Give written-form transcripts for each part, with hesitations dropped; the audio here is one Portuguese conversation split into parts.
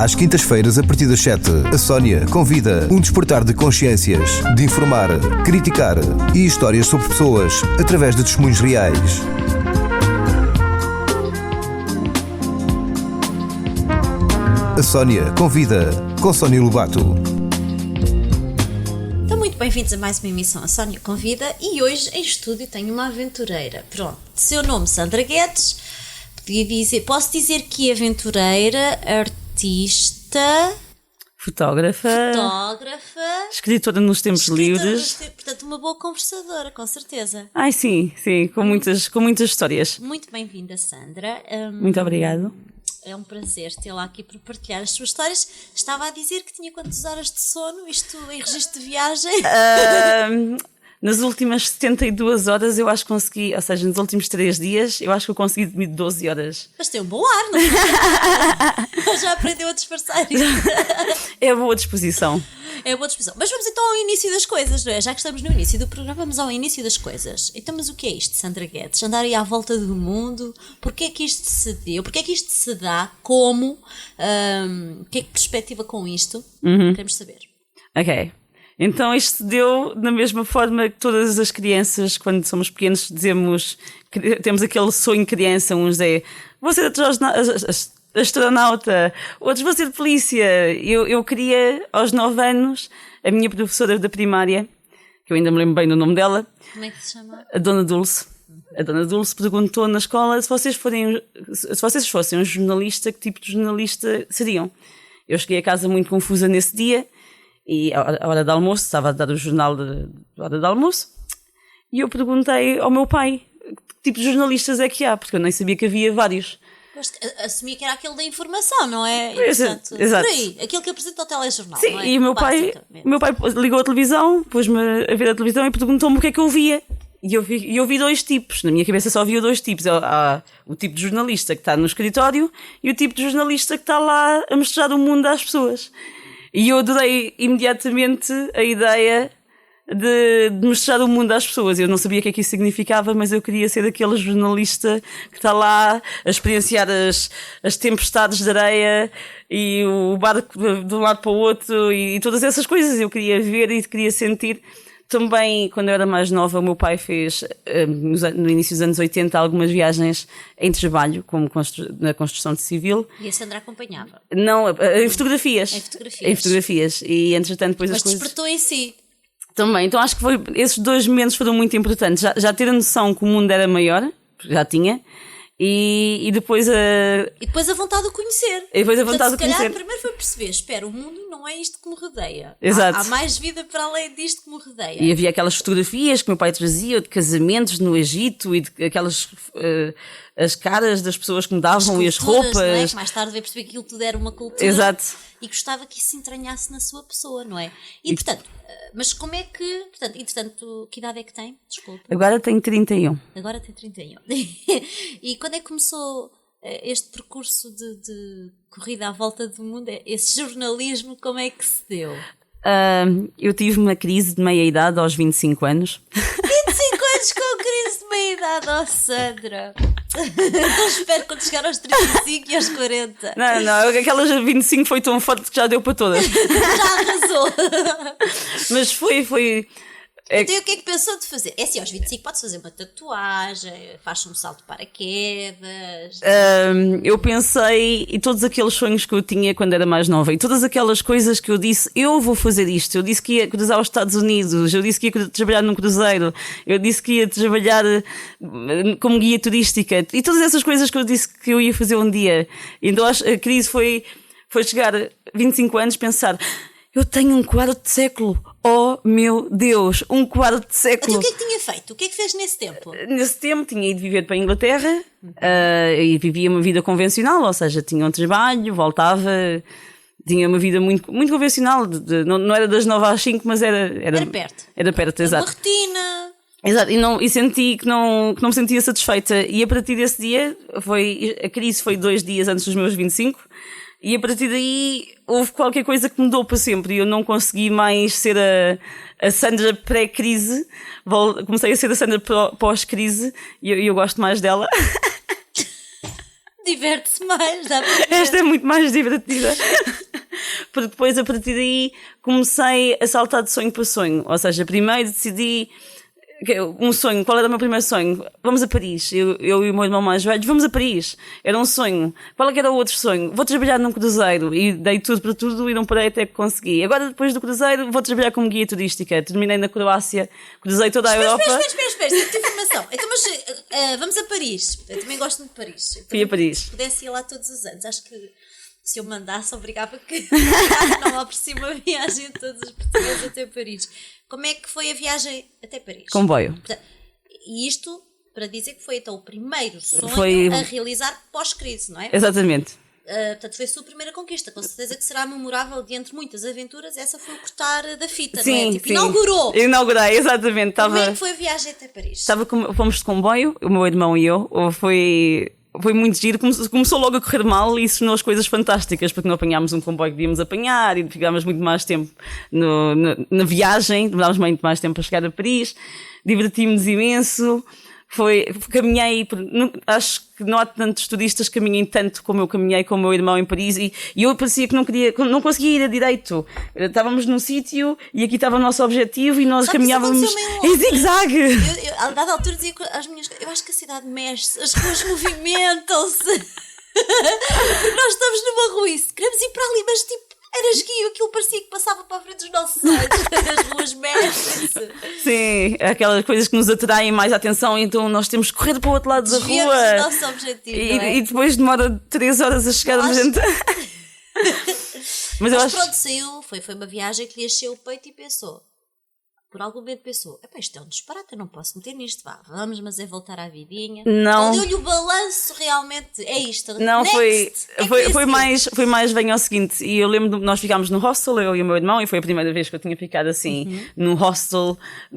Às quintas-feiras, a partir das 7, a Sónia convida um despertar de consciências, de informar, criticar e histórias sobre pessoas através de testemunhos reais. A Sónia convida, com Sónia Lobato. Então, muito bem-vindos a mais uma emissão A Sónia Convida, e hoje em estúdio tenho uma aventureira. Pronto, seu nome Sandra Guedes, posso dizer que é aventureira, artista, fotógrafa, escritora nos tempos livres. Portanto, uma boa conversadora, com certeza. Ai, sim, com muitas histórias. Muito bem-vinda, Sandra. Muito obrigado. É um prazer tê-la aqui para partilhar as suas histórias. Estava a dizer que tinha quantas horas de sono, isto em registro de viagem? Nas últimas 72 horas eu acho que consegui, ou seja, nos últimos 3 dias, eu acho que eu consegui dormir 12 horas. Mas tem um bom ar, não é? Já aprendeu a disfarçar isso. É a boa disposição. É a boa disposição. Mas vamos então ao início das coisas, não é? Já que estamos no início do programa, vamos ao início das coisas. Então, mas o que é isto, Sandra Guedes? Andar aí à volta do mundo? Porquê é que isto se deu? Porquê é que isto se dá? Como? Que é que perspectiva com isto? Queremos saber. Ok. Então isto deu da mesma forma que todas as crianças, quando somos pequenos, temos aquele sonho de criança. Uns é, vou ser astronauta, outros vou ser polícia. Eu queria, aos 9 anos, a minha professora da primária, que eu ainda me lembro bem do nome dela. Como é que se chama? A Dona Dulce. A Dona Dulce perguntou na escola se vocês fossem um jornalista, que tipo de jornalista seriam. Eu cheguei a casa muito confusa nesse dia. E à hora do almoço, estava a dar o jornal de hora do almoço, e eu perguntei ao meu pai que tipo de jornalistas é que há, porque eu nem sabia que havia vários. Assumia que era aquele da informação, não é? Exato. Por aí, aquele que apresenta o telejornal. Sim, não é? E o meu pai ligou a televisão, pôs-me a ver a televisão e perguntou-me o que é que eu via. E eu vi 2 tipos, na minha cabeça só havia 2 tipos. Há o tipo de jornalista que está no escritório e o tipo de jornalista que está lá a mostrar o mundo às pessoas. E eu adorei imediatamente a ideia de mostrar o mundo às pessoas. Eu não sabia o que é que isso significava, mas eu queria ser aquele jornalista que está lá a experienciar as tempestades de areia e o barco de um lado para o outro e todas essas coisas. Eu queria ver e queria sentir. Também, quando eu era mais nova, o meu pai fez, no início dos anos 80, algumas viagens em trabalho, como na construção de civil. E a Sandra acompanhava? Não, em fotografias. Em fotografias. E, entretanto, depois Mas as coisas... despertou em si. Também. Então, acho que esses 2 momentos foram muito importantes. Já ter a noção que o mundo era maior, já tinha. E depois E depois a vontade de conhecer. E depois a vontade de conhecer. conhecer. Primeiro foi perceber, espera, o mundo não é isto que me rodeia. Exato. Há mais vida para além disto que me rodeia. E havia aquelas fotografias que meu pai trazia de casamentos no Egito e de aquelas as caras das pessoas que me davam e as roupas. Não é? Que mais tarde veio perceber que aquilo tudo era uma cultura. Exato. E gostava que isso se entranhasse na sua pessoa, não é? E portanto, mas como é que... Portanto, que idade é que tem? Desculpa. Agora tenho 31. Agora tem 31. E quando é que começou este percurso de corrida à volta do mundo? Esse jornalismo, como é que se deu? Eu tive uma crise de meia-idade aos 25 anos. 25 anos com crise de meia-idade, oh Sandra! Então espero quando chegar aos 35 e aos 40. Não, aquelas 25 foi tão forte que já deu para todas. Já arrasou. Mas foi... Então o que é que pensou de fazer? É assim, aos 25 pode fazer uma tatuagem, faz um salto de paraquedas. Eu pensei em todos aqueles sonhos que eu tinha quando era mais nova e todas aquelas coisas que eu disse, eu vou fazer isto. Eu disse que ia cruzar os Estados Unidos, eu disse que ia trabalhar num cruzeiro, eu disse que ia trabalhar como guia turística e todas essas coisas que eu disse que eu ia fazer um dia. Então a crise foi chegar a 25 anos pensar, eu tenho um quarto de século. Oh meu Deus, um quarto de século. Então o que é que tinha feito? O que é que fez nesse tempo? Nesse tempo tinha ido viver para a Inglaterra e vivia uma vida convencional, ou seja, tinha um trabalho, voltava, tinha uma vida muito, muito convencional, não era das 9 às 5, mas era perto. Era perto, exato. Uma rotina. Exato, e senti que não me sentia satisfeita. E a partir desse dia, a crise foi 2 dias antes dos meus 25, e a partir daí houve qualquer coisa que mudou para sempre e eu não consegui mais ser a Sandra pré-crise. Comecei a ser a Sandra pós-crise e eu gosto mais dela. Diverte-se mais, dá para ver. Esta é muito mais divertida. Porque depois, a partir daí, comecei a saltar de sonho para sonho. Ou seja, primeiro decidi um sonho. Qual era o meu primeiro sonho? Vamos a Paris. Eu e o meu irmão mais velho, vamos a Paris. Era um sonho. Qual é que era o outro sonho? Vou trabalhar num cruzeiro. E dei tudo para tudo e não parei até que consegui. Agora, depois do cruzeiro, vou trabalhar como guia turística. Terminei na Croácia, cruzei toda a Europa. Espera, tem informação. Então, mas vamos a Paris. Eu também gosto de Paris. Fui a Paris. Se pudesse ir lá todos os anos, acho que se eu mandasse, obrigava que não aprecio uma viagem de todos os portugueses até Paris. Como é que foi a viagem até Paris? Comboio. E isto para dizer que foi então o primeiro sonho a realizar pós-crise, não é? Exatamente. Portanto, foi a sua primeira conquista. Com certeza que será memorável, de entre muitas aventuras, essa foi o cortar da fita, Sim, não é? Tipo, sim. inaugurou! Inaugurei, exatamente. Como é que foi a viagem até Paris? Fomos de comboio, o meu irmão e eu. Foi muito giro, começou logo a correr mal e isso tornou as coisas fantásticas, porque não apanhámos um comboio que devíamos apanhar e ficámos muito mais tempo na viagem, demorámos muito mais tempo para chegar a Paris, divertimos imenso, caminhei, acho que não há tantos turistas que caminhem tanto como eu caminhei com o meu irmão em Paris e eu parecia que não conseguia ir a direito. Estávamos num sítio e aqui estava o nosso objetivo e nós caminhávamos em zigue-zague. Eu, a dada altura, dizia às minhas... Eu acho que a cidade mexe-se, as ruas movimentam-se. Porque nós estamos numa rua e queremos ir para ali, mas tipo, era esguio, aquilo parecia que passava para a frente dos nossos olhos. As ruas mexem-se. Sim, aquelas coisas que nos atraem mais a atenção, então nós temos que correr para o outro lado da Desviamos rua. o nosso objetivo, não é? E depois demora 3 horas a chegarmos dentro. Mas eu acho... pronto, saiu, foi uma viagem que lhe encheu o peito e pensou, por algum momento pensou, isto é um disparate, eu não posso meter nisto, vamos, mas é voltar à vidinha. Não. Deu-lhe o balanço, realmente, é isto. Não, Next. foi mais bem ao seguinte, e eu lembro, nós ficámos no hostel, eu e o meu irmão, e foi a primeira vez que eu tinha ficado assim, num hostel,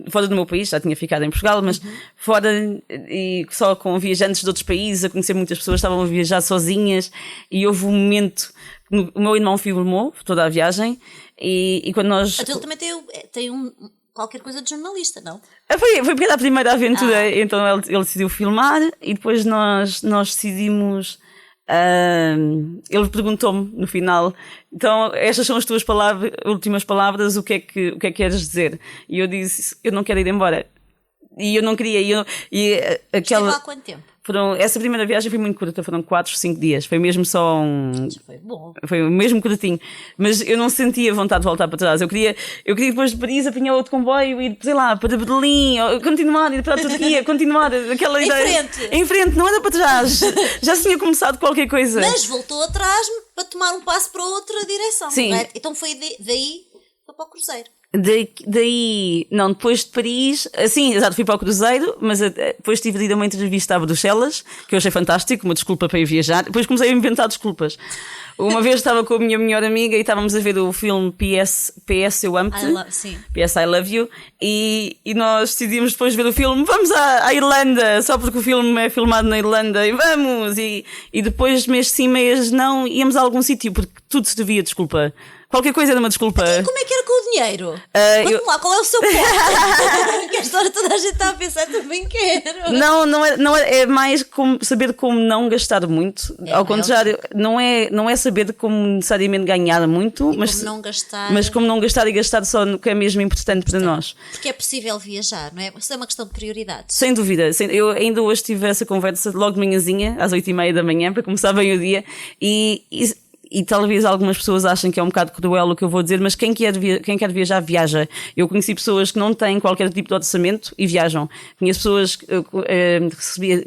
fora do meu país, já tinha ficado em Portugal, mas fora, e só com viajantes de outros países, a conhecer muitas pessoas, estavam a viajar sozinhas, e houve um momento, o meu irmão filmou toda a viagem, e quando nós... Então ele também tem qualquer coisa de jornalista, não? Foi porque era a primeira aventura, então ele decidiu filmar e depois nós decidimos. Ele perguntou-me no final, então estas são as tuas últimas palavras, o que é que queres dizer? E eu disse, eu não quero ir embora. E eu não queria. Esteve lá há quanto tempo? Essa primeira viagem foi muito curta, foram 4, 5 dias. Foi mesmo só Foi bom. Foi mesmo curtinho. Mas eu não sentia vontade de voltar para trás. Eu queria depois de Paris apanhar outro comboio e ir, sei lá, para Berlim, ou continuar, ir para a Turquia, continuar aquela ideia. Em frente, não era para trás. Já se tinha começado qualquer coisa. Mas voltou atrás para tomar um passo para outra direção. Sim. Correto? Então foi daí para o cruzeiro. Daí, não, depois de Paris, assim, exato, fui para o cruzeiro, mas depois tive de ir a uma entrevista a Bruxelas, que eu achei fantástico, uma desculpa para ir viajar. Depois comecei a inventar desculpas. Uma vez estava com a minha melhor amiga e estávamos a ver o filme PS Eu Amo-te, PS I Love You, e nós decidimos depois de ver o filme, vamos à Irlanda, só porque o filme é filmado na Irlanda, e vamos! E depois, mês sim, mês não, íamos a algum sítio, porque tudo se devia desculpa. Qualquer coisa era uma desculpa. E como é que era com o dinheiro? Conte-me lá, qual é o seu ponto? Que a história toda a gente está a pensar, também quero. Não é mais como saber como não gastar muito. Ao contrário, não é saber como necessariamente ganhar muito, mas como não gastar e gastar só no que é mesmo importante para nós. Porque é possível viajar, não é? Isso é uma questão de prioridades. Sem dúvida. Eu ainda hoje tive essa conversa logo de manhãzinha, às 8h30 da manhã, para começar bem o dia, e talvez algumas pessoas achem que é um bocado cruel o que eu vou dizer, mas quem quer viajar, viaja. Eu conheci pessoas que não têm qualquer tipo de orçamento e viajam. Conheço pessoas que recebia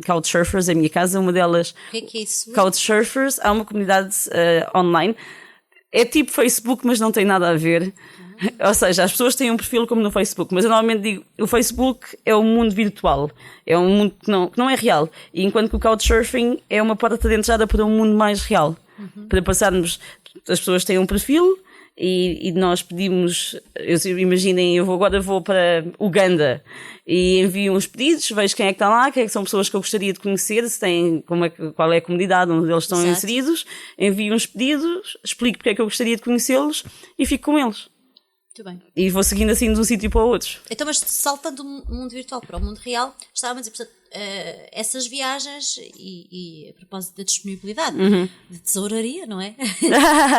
couchsurfers em minha casa, uma delas... O que é isso? Couchsurfers, há uma comunidade online. É tipo Facebook, mas não tem nada a ver. Ou seja, as pessoas têm um perfil como no Facebook, mas eu normalmente digo, o Facebook é um mundo virtual, é um mundo que não é real, e enquanto que o Couchsurfing é uma porta de entrada para um mundo mais real. Para passarmos, as pessoas têm um perfil e nós pedimos, imaginem, eu agora vou para Uganda e envio uns pedidos, vejo quem é que está lá, quem é que são pessoas que eu gostaria de conhecer, qual é a comunidade onde eles estão inseridos, envio uns pedidos, explico porque é que eu gostaria de conhecê-los e fico com eles. Muito bem. E vou seguindo assim de um sítio para o outro. Então, mas saltando do mundo virtual para o mundo real, estávamos a dizer, portanto, essas viagens e a propósito da disponibilidade de tesouraria, não é?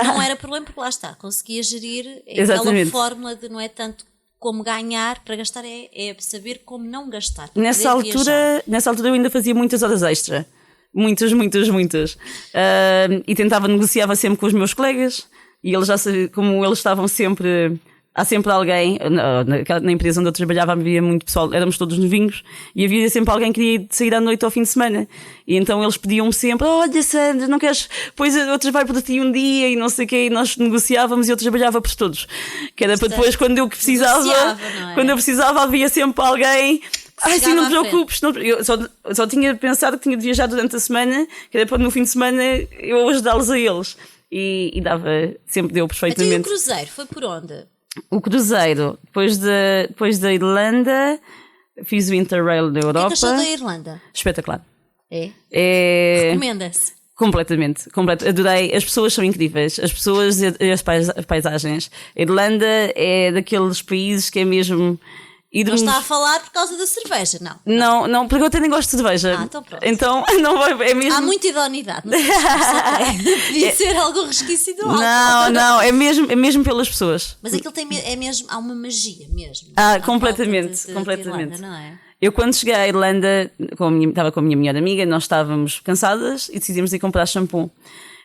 Não era problema porque lá está, conseguia gerir aquela Exatamente. fórmula de não é tanto como ganhar para gastar, é saber como não gastar. Nessa altura eu ainda fazia muitas horas extra. Muitas. E negociava sempre com os meus colegas e eles já sabiam, como eles estavam sempre. Há sempre alguém, na empresa onde eu trabalhava havia muito pessoal, éramos todos novinhos, e havia sempre alguém que queria sair à noite ao fim de semana. E então eles pediam-me sempre: olha Sandra, não queres? Pois outros vai por ti um dia e não sei o quê, e nós negociávamos e eu trabalhava por todos. Que era para depois, quando eu precisava, quando eu precisava, havia sempre alguém. Sim, não te preocupes. Eu só tinha pensado que tinha de viajar durante a semana, que era para no fim de semana eu ajudá-los a eles. E sempre deu perfeitamente. Então, e o cruzeiro foi por onde? O cruzeiro, depois da Irlanda, fiz o Interrail da Europa. O que achou da Irlanda? Espetacular. Recomenda-se. Completamente. Adorei. As pessoas são incríveis. As pessoas e as paisagens. A Irlanda é daqueles países que é mesmo... Não está a falar por causa da cerveja, não? Não, porque eu até nem gosto de cerveja. Então pronto. Então não vai, é mesmo... Há muita idoneidade. Podia ser algo resquício do álcool. Não, é mesmo pelas pessoas. Mas aquilo é mesmo, há uma magia mesmo. Completamente. De Irlanda, não é? Eu quando cheguei à Irlanda, estava com a minha melhor amiga, nós estávamos cansadas e decidimos ir comprar shampoo.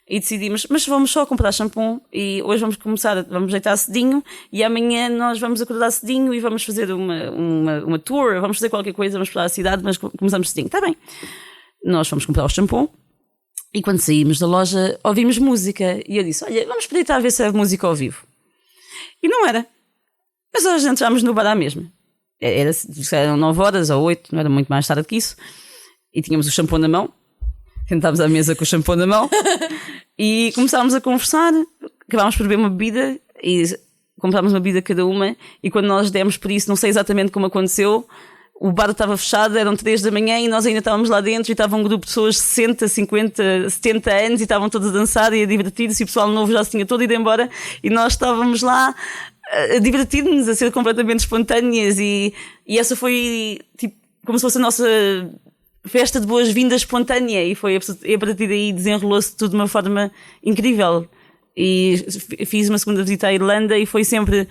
E decidimos, mas vamos só comprar shampoo e hoje vamos deitar cedinho e amanhã nós vamos acordar cedinho e vamos fazer uma tour, vamos fazer qualquer coisa, vamos para a cidade, mas começamos cedinho. Está bem. Nós fomos comprar o shampoo e quando saímos da loja ouvimos música e eu disse, olha, vamos espreitar a ver se é música ao vivo. E não era. Mas nós entrámos no bar à mesma. Eram 9 horas ou 8, não era muito mais tarde que isso. E tínhamos o shampoo na mão. Sentámos à mesa com o shampoo na mão e começámos a conversar, acabámos por beber uma bebida e comprámos uma bebida cada uma e quando nós demos por isso, não sei exatamente como aconteceu, o bar estava fechado, eram 3 da manhã e nós ainda estávamos lá dentro e estava um grupo de pessoas de 60, 50, 70 anos e estavam todos a dançar e a divertir-se e o pessoal novo já se tinha todo ido embora e nós estávamos lá a divertir-nos, a ser completamente espontâneas e essa foi tipo como se fosse a nossa... festa de boas-vindas espontânea e a partir daí desenrolou-se tudo de uma forma incrível e fiz uma segunda visita à Irlanda e foi sempre,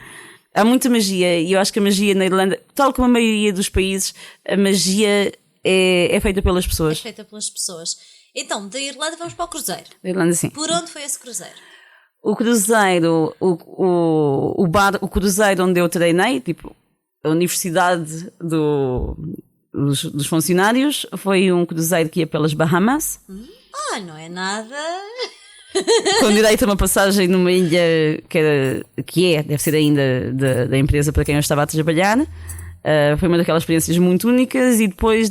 há muita magia e eu acho que a magia na Irlanda, tal como a maioria dos países, a magia é feita pelas pessoas. É feita pelas pessoas. Então, da Irlanda vamos para o cruzeiro. Da Irlanda, sim. Por onde foi esse cruzeiro? O cruzeiro, o cruzeiro onde eu treinei, tipo, a universidade dos funcionários, foi um cruzeiro que ia pelas Bahamas. Não é nada... Com direito a uma passagem numa ilha deve ser ainda da empresa para quem eu estava a trabalhar. Foi uma daquelas experiências muito únicas e depois,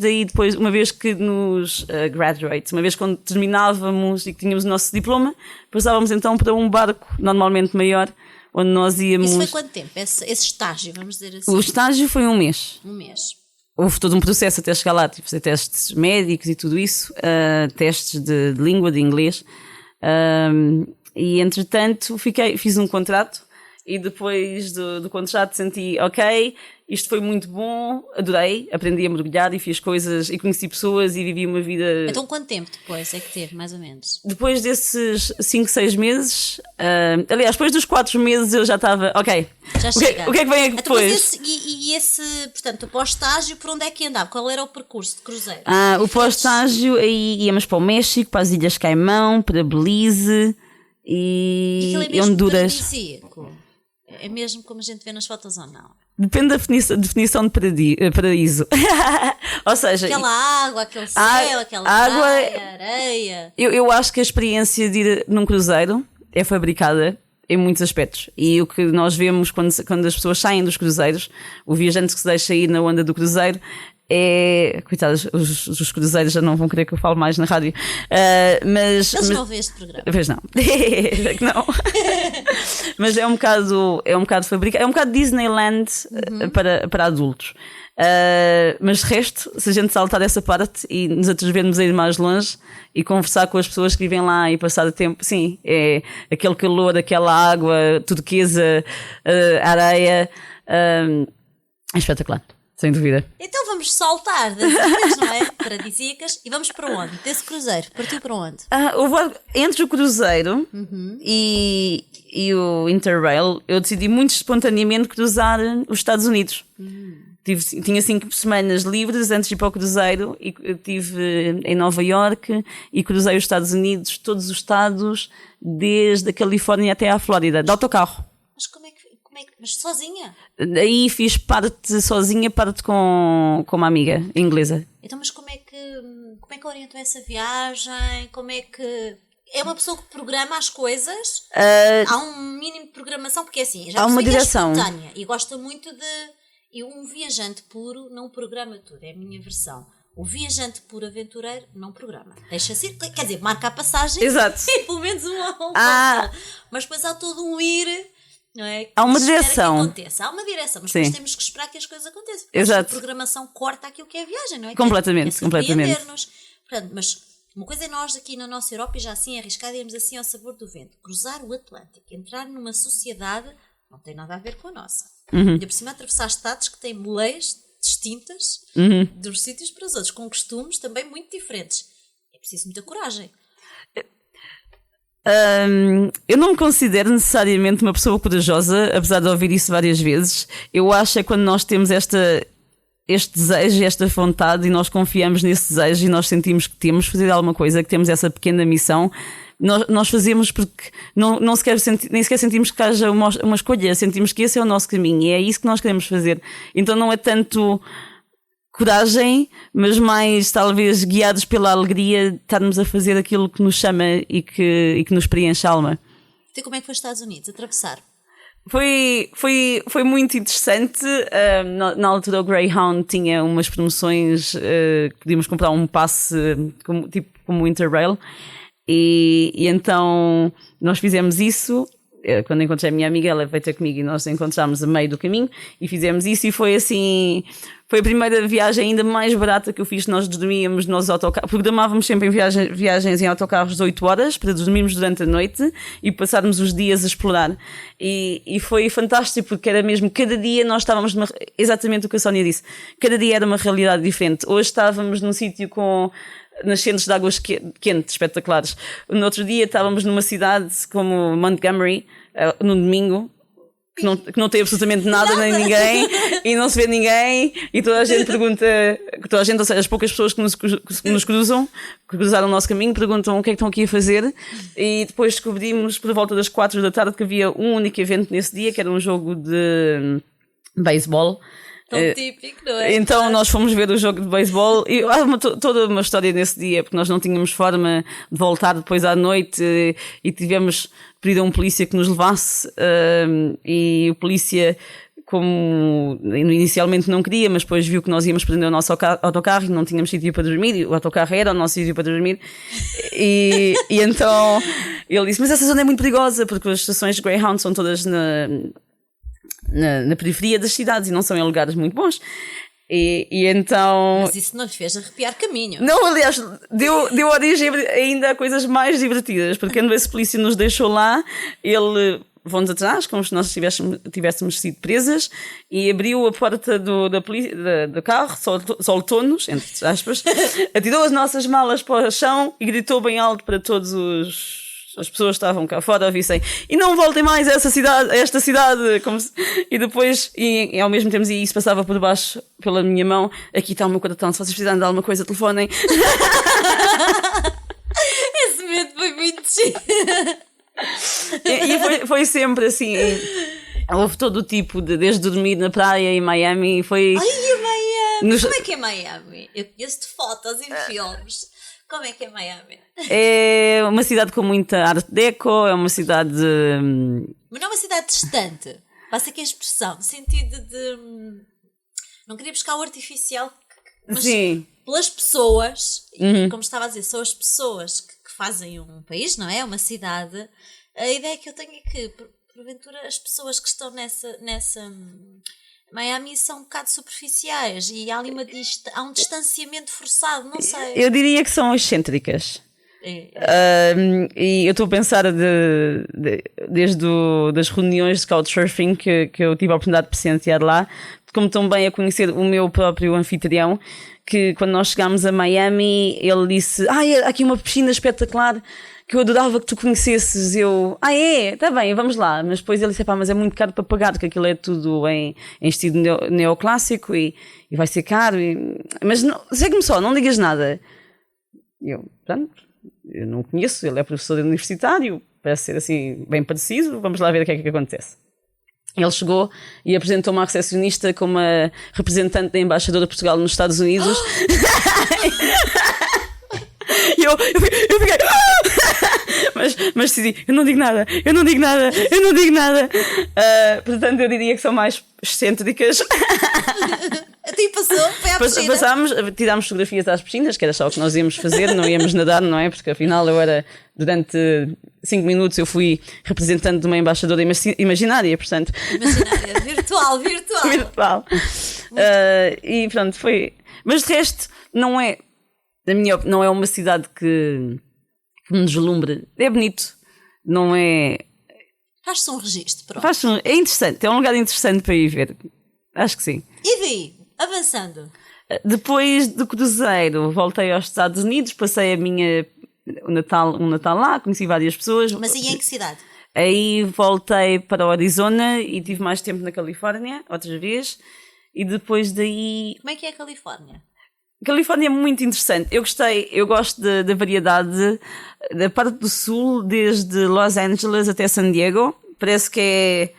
uma vez que nos graduates, uma vez quando terminávamos e que tínhamos o nosso diploma, passávamos então para um barco normalmente maior, onde nós íamos... Isso foi quanto tempo? Esse estágio, vamos dizer assim? O estágio foi 1 mês. 1 mês. Houve todo um processo até chegar lá, tive fazer testes médicos e tudo isso, testes de língua, de inglês, e entretanto fiz um contrato e depois do contrato senti, ok, isto foi muito bom, adorei, aprendi a mergulhar e fiz coisas e conheci pessoas e vivi uma vida... Então quanto tempo depois é que teve, mais ou menos? Depois desses 5, 6 meses, aliás, depois dos 4 meses eu já estava, ok, já o que é que vem depois? Portanto, o pós-estágio, por onde é que andava? Qual era o percurso de cruzeiro? O pós-estágio, aí íamos para o México, para as Ilhas Caimão, para Belize e aquilo é mesmo Honduras. paradisíaco? É mesmo como a gente vê nas fotos ou não? Depende da definição de paraíso. Ou seja... Aquela água, aquele céu, aquela praia, areia... Eu acho que a experiência de ir num cruzeiro é fabricada em muitos aspectos. E o que nós vemos quando as pessoas saem dos cruzeiros, o viajante que se deixa ir na onda do cruzeiro, coitados, os cruzeiros já não vão querer que eu fale mais na rádio. Eles não vêem este programa. Pois não. É que não. Mas é um bocado fabricado. É um bocado Disneyland para adultos. Mas de resto, se a gente saltar essa parte e nos atrevermos a ir mais longe e conversar com as pessoas que vivem lá e passar o tempo, sim, é aquele calor, aquela água turquesa, areia, é espetacular. sem dúvida. Então vamos saltar das ilhas, não é? Paradisíacas e vamos para onde? Desse cruzeiro, partiu para onde? Entre o cruzeiro e o Interrail, eu decidi muito espontaneamente cruzar os Estados Unidos. Tinha 5 semanas livres antes de ir para o cruzeiro e eu estive em Nova Iorque e cruzei os Estados Unidos, todos os estados, desde a Califórnia até à Flórida, de autocarro. Mas como é que mas sozinha? Aí fiz parte sozinha, parte com uma amiga inglesa. Então, mas como é que orientou essa viagem? Como é que... É uma pessoa que programa as coisas? Há um mínimo de programação? Porque assim, já há uma direção. É espontânea e gosta muito de... E um viajante puro não programa tudo, é a minha versão. O viajante puro aventureiro não programa. Deixa-se ir, quer dizer, marca a passagem. Exato. E pelo menos um mas depois há todo um ir... Não é? Há uma direção. Há uma direção, mas depois temos que esperar que as coisas aconteçam. Exato. A programação corta aquilo que é a viagem, não é? Completamente, é completamente. Portanto, mas uma coisa é nós aqui na nossa Europa, e já assim arriscada, irmos assim ao sabor do vento. Cruzar o Atlântico, entrar numa sociedade, não tem nada a ver com a nossa. Ainda por cima atravessar estados que têm leis distintas de uns sítios para os outros, com costumes também muito diferentes. É preciso muita coragem. Eu não me considero necessariamente uma pessoa corajosa, apesar de ouvir isso várias vezes. Eu acho que quando nós temos este desejo, esta vontade, e nós confiamos nesse desejo e nós sentimos que temos de fazer alguma coisa, que temos essa pequena missão, nós fazemos porque nem sequer sentimos que haja uma escolha, sentimos que esse é o nosso caminho e é isso que nós queremos fazer. Então não é tanto coragem, mas mais talvez guiados pela alegria de estarmos a fazer aquilo que nos chama e que nos preenche a alma. Então como é que foi os Estados Unidos? Atravessar? Foi muito interessante. Na altura o Greyhound tinha umas promoções, podíamos comprar um passe como o Interrail e então nós fizemos isso. Quando encontrei a minha amiga, ela veio ter comigo e nós encontramos a meio do caminho e fizemos isso e foi assim, foi a primeira viagem ainda mais barata que eu fiz. Nós dormíamos nos autocarros, programávamos sempre em viagens em autocarros de 8 horas para dormirmos durante a noite e passarmos os dias a explorar e foi fantástico porque era mesmo, cada dia nós estávamos exatamente o que a Sónia disse, cada dia era uma realidade diferente. Hoje estávamos num sítio com nascentes de águas quentes, espetaculares. No outro dia estávamos numa cidade como Montgomery, no domingo, que não tem absolutamente nada nem ninguém, e não se vê ninguém, e toda a gente pergunta, ou seja, as poucas pessoas que nos cruzam, que cruzaram o nosso caminho, perguntam o que é que estão aqui a fazer, e depois descobrimos por volta das 4 da tarde que havia um único evento nesse dia, que era um jogo de beisebol. Tão típico, não é? Então nós fomos ver o jogo de beisebol e há toda uma história nesse dia, porque nós não tínhamos forma de voltar depois à noite e tivemos pedido a um polícia que nos levasse e o polícia, como inicialmente não queria, mas depois viu que nós íamos prender o nosso autocarro e não tínhamos sítio para dormir, e o autocarro era o nosso sítio para dormir e então ele disse, mas essa zona é muito perigosa porque as estações de Greyhound são todas na periferia das cidades e não são em lugares muito bons. E então... Mas isso não lhe fez arrepiar caminho. Não, aliás, deu origem ainda a coisas mais divertidas, porque quando esse polícia nos deixou lá, ele vão-nos atrás, como se nós tivéssemos sido presas, e abriu a porta do carro, soltou-nos, entre aspas, atirou as nossas malas para o chão e gritou bem alto para todos as pessoas que estavam cá fora, ouvissem, e não voltem mais a esta cidade, e depois, e ao mesmo tempo, e isso passava por baixo pela minha mão, aqui está o meu coração, se vocês precisarem de alguma coisa, telefonem. Esse medo foi muito chique. E foi sempre assim, houve todo o tipo desde dormir na praia em Miami, foi... Ai, Miami! Como é que é Miami? Eu conheço de fotos e filmes. Como é que é Miami? É uma cidade com muita arte deco, é uma cidade... Mas não é uma cidade distante. Passa aqui a expressão, no sentido de... Não queria buscar o artificial, mas sim, pelas pessoas, e como estava a dizer, são as pessoas que fazem um país, não é? Uma cidade. A ideia que eu tenho é que, porventura, as pessoas que estão nessa Miami são um bocado superficiais e há ali há um distanciamento forçado, não sei. Eu diria que são excêntricas. E eu estou a pensar desde das reuniões de Couchsurfing que eu tive a oportunidade de presenciar lá, como também a conhecer o meu próprio anfitrião, que quando nós chegámos a Miami, ele disse, há aqui uma piscina espetacular que eu adorava que tu conhecesses. Eu, tá bem, vamos lá. Mas depois ele disse, mas é muito caro para pagar, porque aquilo é tudo em estilo neoclássico e vai ser caro. Mas segue-me só, não digas nada. Eu, pronto, eu não o conheço, ele é professor universitário, parece ser assim bem parecido, vamos lá ver o que é que acontece. Ele chegou e apresentou uma recepcionista como a representante da Embaixadora de Portugal nos Estados Unidos. E eu fiquei... mas decidi, eu não digo nada. Portanto, eu diria que são mais excêntricas. Até passou, foi à piscina. Tirámos fotografias às piscinas, que era só o que nós íamos fazer, não íamos nadar, não é? Porque afinal durante 5 minutos eu fui representante de uma embaixadora imaginária, portanto. Imaginária, virtual. E pronto, foi. Mas de resto, não é uma cidade que me deslumbre. É bonito, não é. Faz-se um registro, pronto. É interessante, é um lugar interessante para ir ver. Acho que sim. E daí, avançando. Depois do cruzeiro, voltei aos Estados Unidos, passei um Natal lá, conheci várias pessoas. Mas e em que cidade? Aí voltei para o Arizona e tive mais tempo na Califórnia, outra vez. E depois daí... Como é que é a Califórnia? A Califórnia é muito interessante. Eu gosto da variedade da parte do sul, desde Los Angeles até San Diego. Parece que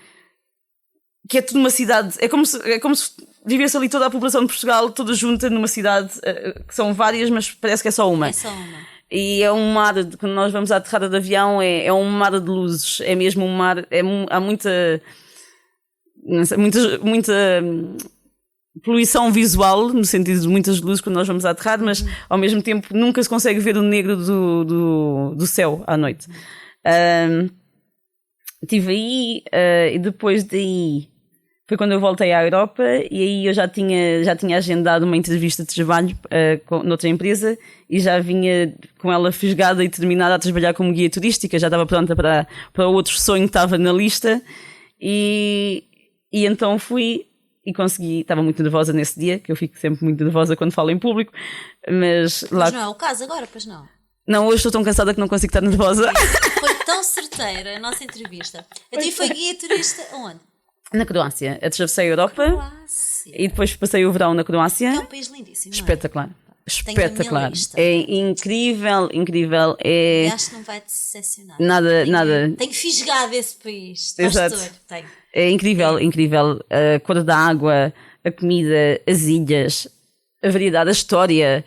é tudo uma cidade. É como se vivesse ali toda a população de Portugal, toda junta numa cidade, que são várias, mas parece que é só uma. É só uma. E é um mar, quando nós vamos à aterrada de avião, é um mar de luzes. É mesmo um mar, há muita poluição visual, no sentido de muitas luzes quando nós vamos a aterrar, mas ao mesmo tempo nunca se consegue ver o negro do céu à noite. Estive aí e depois daí foi quando eu voltei à Europa e aí eu já tinha agendado uma entrevista de trabalho noutra empresa e já vinha com ela fisgada e terminada a trabalhar como guia turística, já estava pronta para outro sonho que estava na lista e então fui e consegui. Estava muito nervosa nesse dia, que eu fico sempre muito nervosa quando falo em público, mas lá... Mas não é o caso agora, pois não? Não, hoje estou tão cansada que não consigo estar nervosa. Foi tão certeira a nossa entrevista. Até foi guia turista onde? Na Croácia. Atravessei a Europa. Croácia. E depois passei o verão na Croácia. É um país lindíssimo. Espetacular. Tenho a minha lista. É incrível. E acho que não vai decepcionar. Nada. Tenho fisgado esse país. Exato. Tenho. É incrível. A cor da água, a comida, as ilhas, a variedade, a história.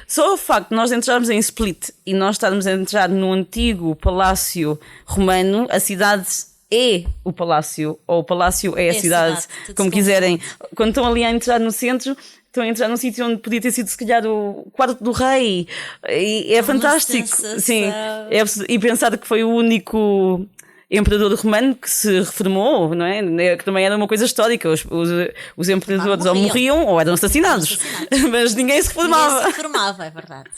Só o facto de nós entrarmos em Split e nós estarmos a entrar no antigo palácio romano, a cidade é o palácio, ou o palácio é a cidade, como quiserem. Quando estão ali a entrar no centro, estão a entrar num sítio onde podia ter sido, se calhar, o quarto do rei. E é fantástico. Sim. E pensar que foi o único imperador romano que se reformou, não é? Que também era uma coisa histórica. Os imperadores ou morriam ou eram assassinados. Mas ninguém se reformava. Ninguém se reformava, é verdade.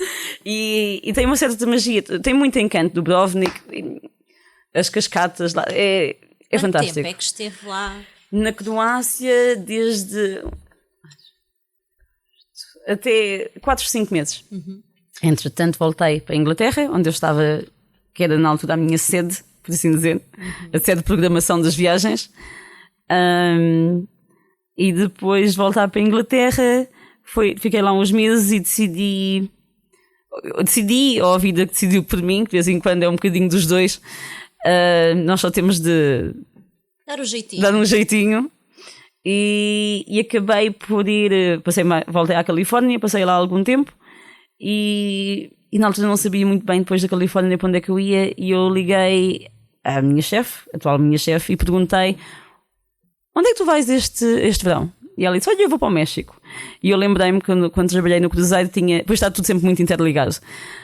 E tem uma certa magia, tem muito encanto. Dubrovnik, as cascatas lá, é fantástico. Quanto tempo é que esteve lá? Na Croácia, desde até 4, 5 meses. Entretanto, voltei para a Inglaterra, onde eu estava, que era na altura a minha sede, por assim dizer, a sede de programação das viagens. E depois de voltar para a Inglaterra, fiquei lá uns meses e decidi, ou a vida que decidiu por mim, que de vez em quando é um bocadinho dos dois, nós só temos de dar um jeitinho. E acabei por voltei à Califórnia, passei lá algum tempo e na altura não sabia muito bem depois da Califórnia para onde é que eu ia e eu liguei à minha chefe, atual minha chefe, e perguntei: onde é que tu vais este verão? E ela disse: olha, eu vou para o México. E eu lembrei-me que quando trabalhei no cruzeiro depois está tudo sempre muito interligado.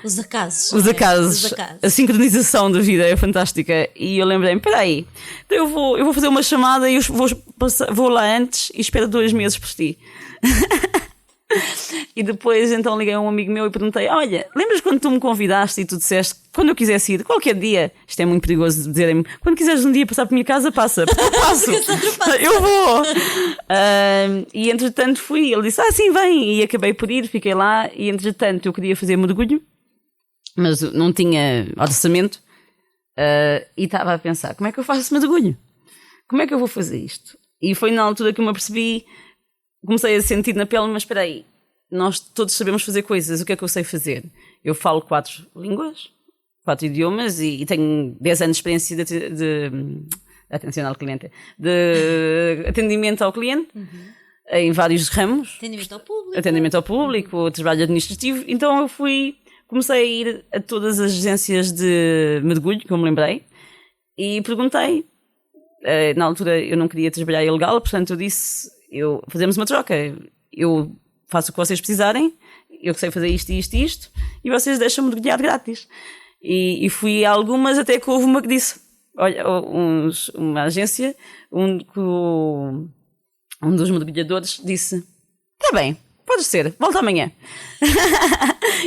Os acasos. A sincronização da vida é fantástica. E eu lembrei-me: espera aí, então eu vou fazer uma chamada e eu vou lá antes e espero 2 meses por ti. E depois então liguei a um amigo meu e perguntei: olha, lembras quando tu me convidaste e tu disseste quando eu quisesse ir, qualquer dia, isto é muito perigoso dizerem-me, quando quiseres um dia passar por minha casa, passa, porque eu passo, eu vou. E entretanto fui, ele disse: sim, vem, e acabei por ir, fiquei lá, e entretanto eu queria fazer mergulho, mas não tinha orçamento, e estava a pensar: como é que eu faço mergulho? Como é que eu vou fazer isto? E foi na altura que eu me apercebi, comecei a sentir na pele, mas espera aí, nós todos sabemos fazer coisas, o que é que eu sei fazer? Eu falo 4 línguas, 4 idiomas e tenho 10 anos de experiência de atenção ao cliente, de atendimento ao cliente, em vários ramos. Atendimento ao público, trabalho administrativo. Então eu comecei a ir a todas as agências de mergulho, que eu me lembrei, e perguntei. Na altura eu não queria trabalhar ilegal, portanto eu disse: fazemos uma troca, eu faço o que vocês precisarem, eu sei fazer isto e isto e isto, e vocês deixam-me mergulhar grátis. E fui a algumas, até que houve uma que disse, olha, uma agência, um dos mergulhadores disse: está bem, pode ser, volta amanhã.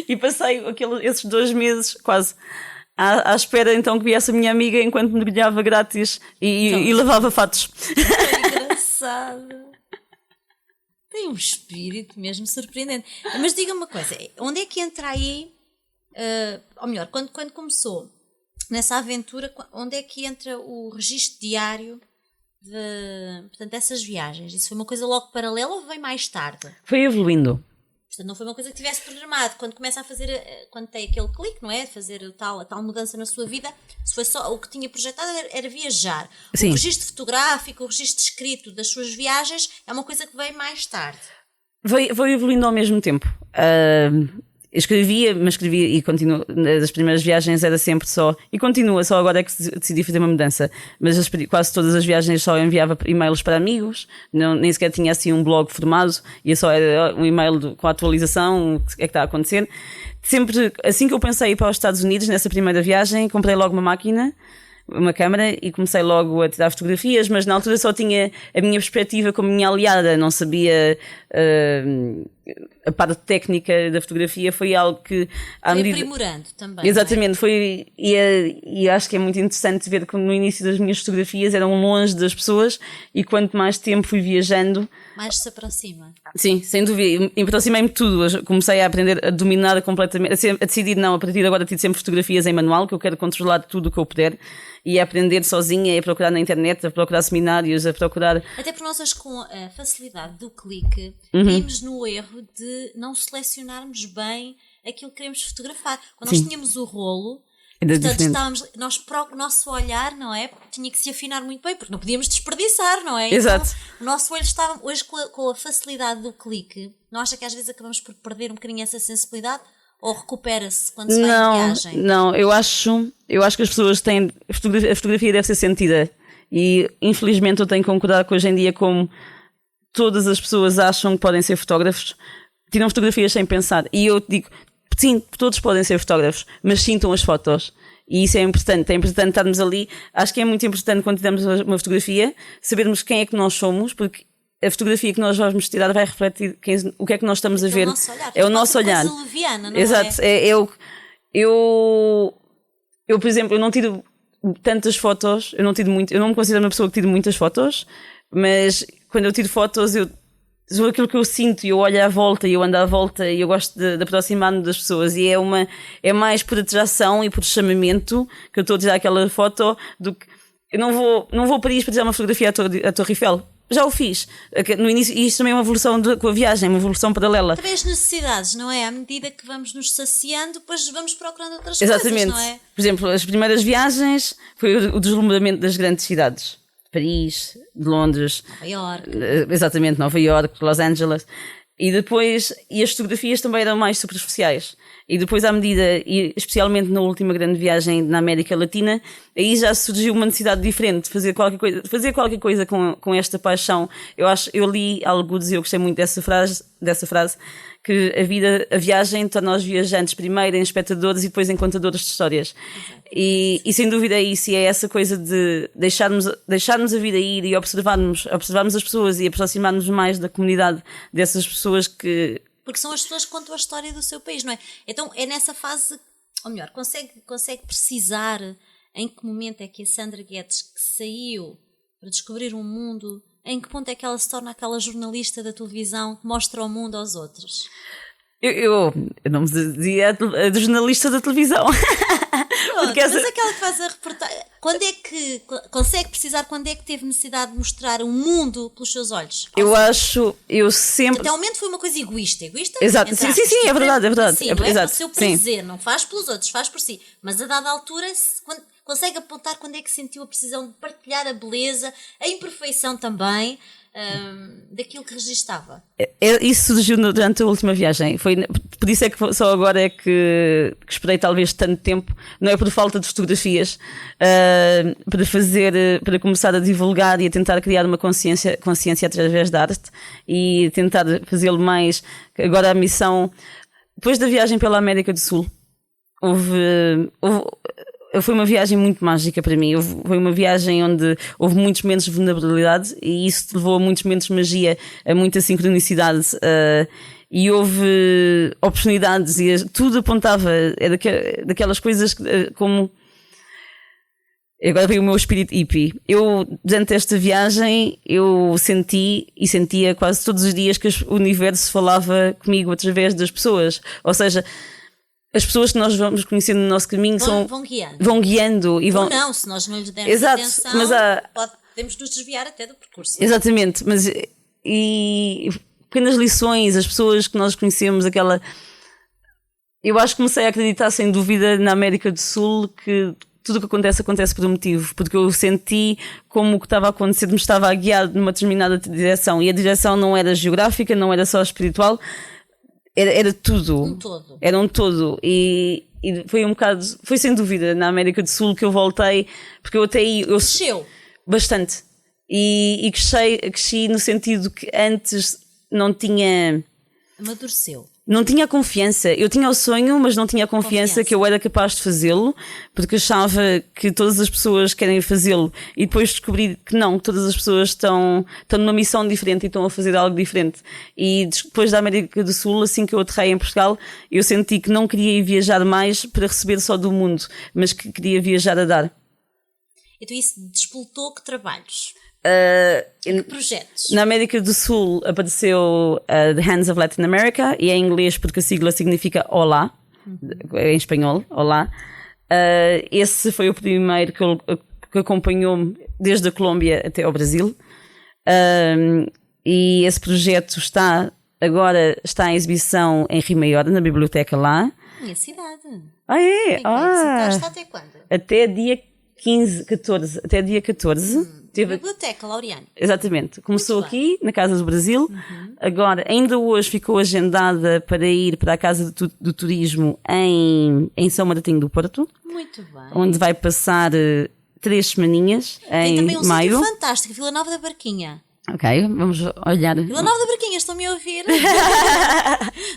E passei esses 2 meses quase à espera então que viesse a minha amiga enquanto mergulhava grátis e lavava fatos. É engraçado. Tem um espírito mesmo surpreendente. Mas diga uma coisa, onde é que entra aí, ou melhor, quando começou nessa aventura, onde é que entra o registro diário portanto, dessas viagens? Isso foi uma coisa logo paralela ou veio mais tarde? Foi evoluindo. Portanto, não foi uma coisa que tivesse programado. Quando começa a fazer, quando tem aquele clique, não é? Fazer a tal mudança na sua vida, se foi só o que tinha projetado era viajar. Sim. O registro fotográfico, o registro escrito das suas viagens é uma coisa que veio mais tarde. Veio evoluindo ao mesmo tempo. Eu escrevia e continuo. As primeiras viagens era sempre só, e continua, só agora é que decidi fazer uma mudança. Mas quase todas as viagens só enviava e-mails para amigos, nem sequer tinha assim um blog formado, e só era um e-mail com a atualização, o que é que está a acontecer. Sempre, assim que eu pensei em ir para os Estados Unidos, nessa primeira viagem, comprei logo uma câmera e comecei logo a tirar fotografias, mas na altura só tinha a minha perspectiva como minha aliada, não sabia a parte técnica da fotografia. Foi algo que foi aprimorando também. Exatamente, foi, e acho que é muito interessante ver que no início das minhas fotografias eram longe das pessoas, e quanto mais tempo fui viajando, mais se aproxima. Sim, sem dúvida, e aproximei-me de tudo. Comecei a aprender a dominar completamente, a decidir não, a partir de agora tiro sempre fotografias em manual, que eu quero controlar tudo o que eu puder, e a aprender sozinha, a procurar na internet, a procurar seminários, a procurar... Até porque nós, com a facilidade do clique, vimos no erro de não selecionarmos bem aquilo que queremos fotografar. Quando nós tínhamos o rolo, portanto, o nosso olhar, não é? Tinha que se afinar muito bem, porque não podíamos desperdiçar, não é? Exato. Então, o nosso olho estava, hoje com a facilidade do clique, não acha que às vezes acabamos por perder um bocadinho essa sensibilidade? Ou recupera-se quando se vai em viagem? Não, eu acho que as pessoas têm... A fotografia deve ser sentida, e infelizmente eu tenho que concordar que hoje em dia, como todas as pessoas acham que podem ser fotógrafos, tiram fotografias sem pensar. E eu digo, sim, todos podem ser fotógrafos, mas sintam as fotos. E isso é importante estarmos ali. Acho que é muito importante, quando tiramos uma fotografia, sabermos quem é que nós somos, porque a fotografia que nós vamos tirar vai refletir o que é que nós estamos a ver. É o nosso olhar. Coisa leviana, não exato. Eu, por exemplo, eu não tiro tantas fotos, eu não me considero uma pessoa que tira muitas fotos, mas quando eu tiro fotos, sou aquilo que eu sinto, e eu olho à volta, e eu ando à volta, e eu gosto de aproximar-me das pessoas, e é mais por atração e por chamamento que eu estou a tirar aquela foto, do que eu não vou a Paris para tirar uma fotografia à Torre Eiffel. Já o fiz no início, e isto também é uma evolução com a viagem, uma evolução paralela. Também as necessidades, não é? À medida que vamos nos saciando, depois vamos procurando outras Exatamente. coisas, não é? Por exemplo, as primeiras viagens foi o deslumbramento das grandes cidades. Paris, de Londres, Nova Iorque. Exatamente, Nova Iorque, Los Angeles. E depois, as fotografias também eram mais superficiais. E depois, à medida, e especialmente na última grande viagem na América Latina, aí já surgiu uma necessidade diferente de fazer qualquer coisa com esta paixão. Eu li alguns e eu gostei muito dessa frase, que a viagem torna os viajantes primeiro em espectadores e depois em contadores de histórias. E sem dúvida é isso, e é essa coisa de deixarmos a vida ir e observarmos as pessoas e aproximarmos mais da comunidade dessas pessoas que Porque são as pessoas que contam a história do seu país, não é? Então é nessa fase, ou melhor, consegue precisar em que momento é que a Sandra Guedes, que saiu para descobrir um mundo, em que ponto é que ela se torna aquela jornalista da televisão que mostra o mundo aos outros? Eu não me dizia a jornalista da televisão. Pronto, mas aquela que faz a reportagem, quando é que consegue precisar, quando é que teve necessidade de mostrar o mundo pelos seus olhos? Eu sempre. Até o momento foi uma coisa egoísta. Exato, sim, é verdade. Sim, não é para o seu prazer, não faz pelos outros, faz por si. Mas a dada altura, consegue apontar quando é que sentiu a precisão de partilhar a beleza, a imperfeição também, daquilo que registava. Isso surgiu durante a última viagem. Por isso é que só agora é que esperei talvez tanto tempo, não é por falta de fotografias, para começar a divulgar e a tentar criar uma consciência através da arte e tentar fazê-lo mais. Agora a missão, depois da viagem pela América do Sul, foi uma viagem muito mágica para mim. Foi uma viagem onde houve muitos momentos de vulnerabilidade e isso levou a muitos momentos de magia, a muita sincronicidade, e houve oportunidades e tudo apontava. É daquelas coisas como... Agora veio o meu espírito hippie. Durante esta viagem, eu sentia quase todos os dias que o universo falava comigo através das pessoas. Ou seja, as pessoas que nós vamos conhecendo no nosso caminho vão guiando e vão... Ou não, se nós não lhes dermos atenção, podemos nos desviar até do percurso. Exatamente, mas e pequenas lições, as pessoas que nós conhecemos, eu acho que comecei a acreditar sem dúvida na América do Sul que tudo o que acontece por um motivo, porque eu senti como o que estava a acontecer me estava a guiar numa determinada direção, e a direção não era geográfica, não era só espiritual, era tudo. Um todo. Era um todo. E foi um bocado... Foi sem dúvida na América do Sul que eu voltei, porque eu até aí... Cresceu. Bastante. E cresci no sentido que antes não tinha... Amadureceu. Não tinha confiança. Eu tinha o sonho, mas não tinha confiança que eu era capaz de fazê-lo, porque achava que todas as pessoas querem fazê-lo. E depois descobri que não, que todas as pessoas estão numa missão diferente e estão a fazer algo diferente. E depois da América do Sul, assim que eu aterrei em Portugal, eu senti que não queria ir viajar mais para receber só do mundo, mas que queria viajar a dar. Então isso despoltou que trabalhos? Que projetos? Na América do Sul apareceu The Hands of Latin America, e é em inglês porque a sigla significa Olá, em espanhol, Olá. Esse foi o primeiro que acompanhou-me desde a Colômbia até ao Brasil, e esse projeto está em exibição em Rio Maior, na biblioteca lá. Minha cidade. Está até quando? Até dia 14. Até dia 14. Biblioteca Laureano. Exatamente. Começou aqui, na Casa do Brasil. Agora, ainda hoje ficou agendada para ir para a Casa do Turismo em São Martinho do Porto. Muito bem. Onde vai passar 3 semaninhas em Tem também um maio. sítio fantástico, Vila Nova da Barquinha. Ok, vamos olhar. Vila Nova da Barquinha, estão-me a ouvir?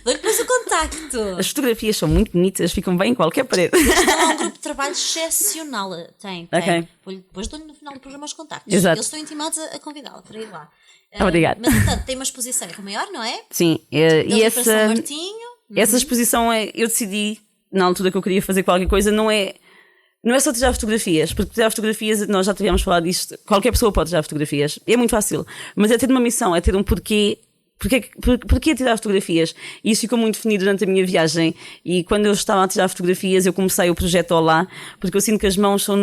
Dou-lhe depois o contacto. As fotografias são muito bonitas, ficam bem em qualquer parede. Está lá um grupo de trabalho excepcional. Tem. Ok. Depois dou-lhe no final do programa os contactos. Exato. Eles estão intimados a convidá-la para ir lá. Obrigada. Mas, portanto, tem uma exposição em Rio Maior, não é? Sim, e essa... São Martinho. Essa exposição eu decidi, na altura que eu queria fazer qualquer coisa, não é só tirar fotografias, porque tirar fotografias, nós já tivemos falado disto, qualquer pessoa pode tirar fotografias, é muito fácil, mas é ter uma missão, é ter um porquê tirar fotografias. E isso ficou muito definido durante a minha viagem, e quando eu estava a tirar fotografias eu comecei o projeto Olá, porque eu sinto que as mãos são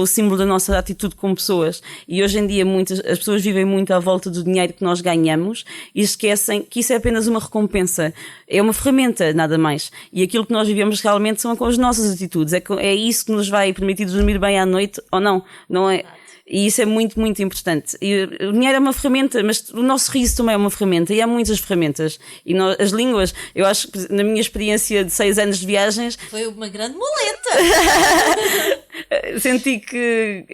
o símbolo da nossa atitude como pessoas, e hoje em dia as pessoas vivem muito à volta do dinheiro que nós ganhamos e esquecem que isso é apenas uma recompensa, é uma ferramenta, nada mais, e aquilo que nós vivemos realmente são com as nossas atitudes, é isso que nos vai permitir dormir bem à noite ou não é? E isso é muito, muito importante. E o dinheiro é uma ferramenta, mas o nosso riso também é uma ferramenta, e há muitas ferramentas. E as línguas, eu acho que na minha experiência de 6 anos de viagens... Foi uma grande muleta! Senti que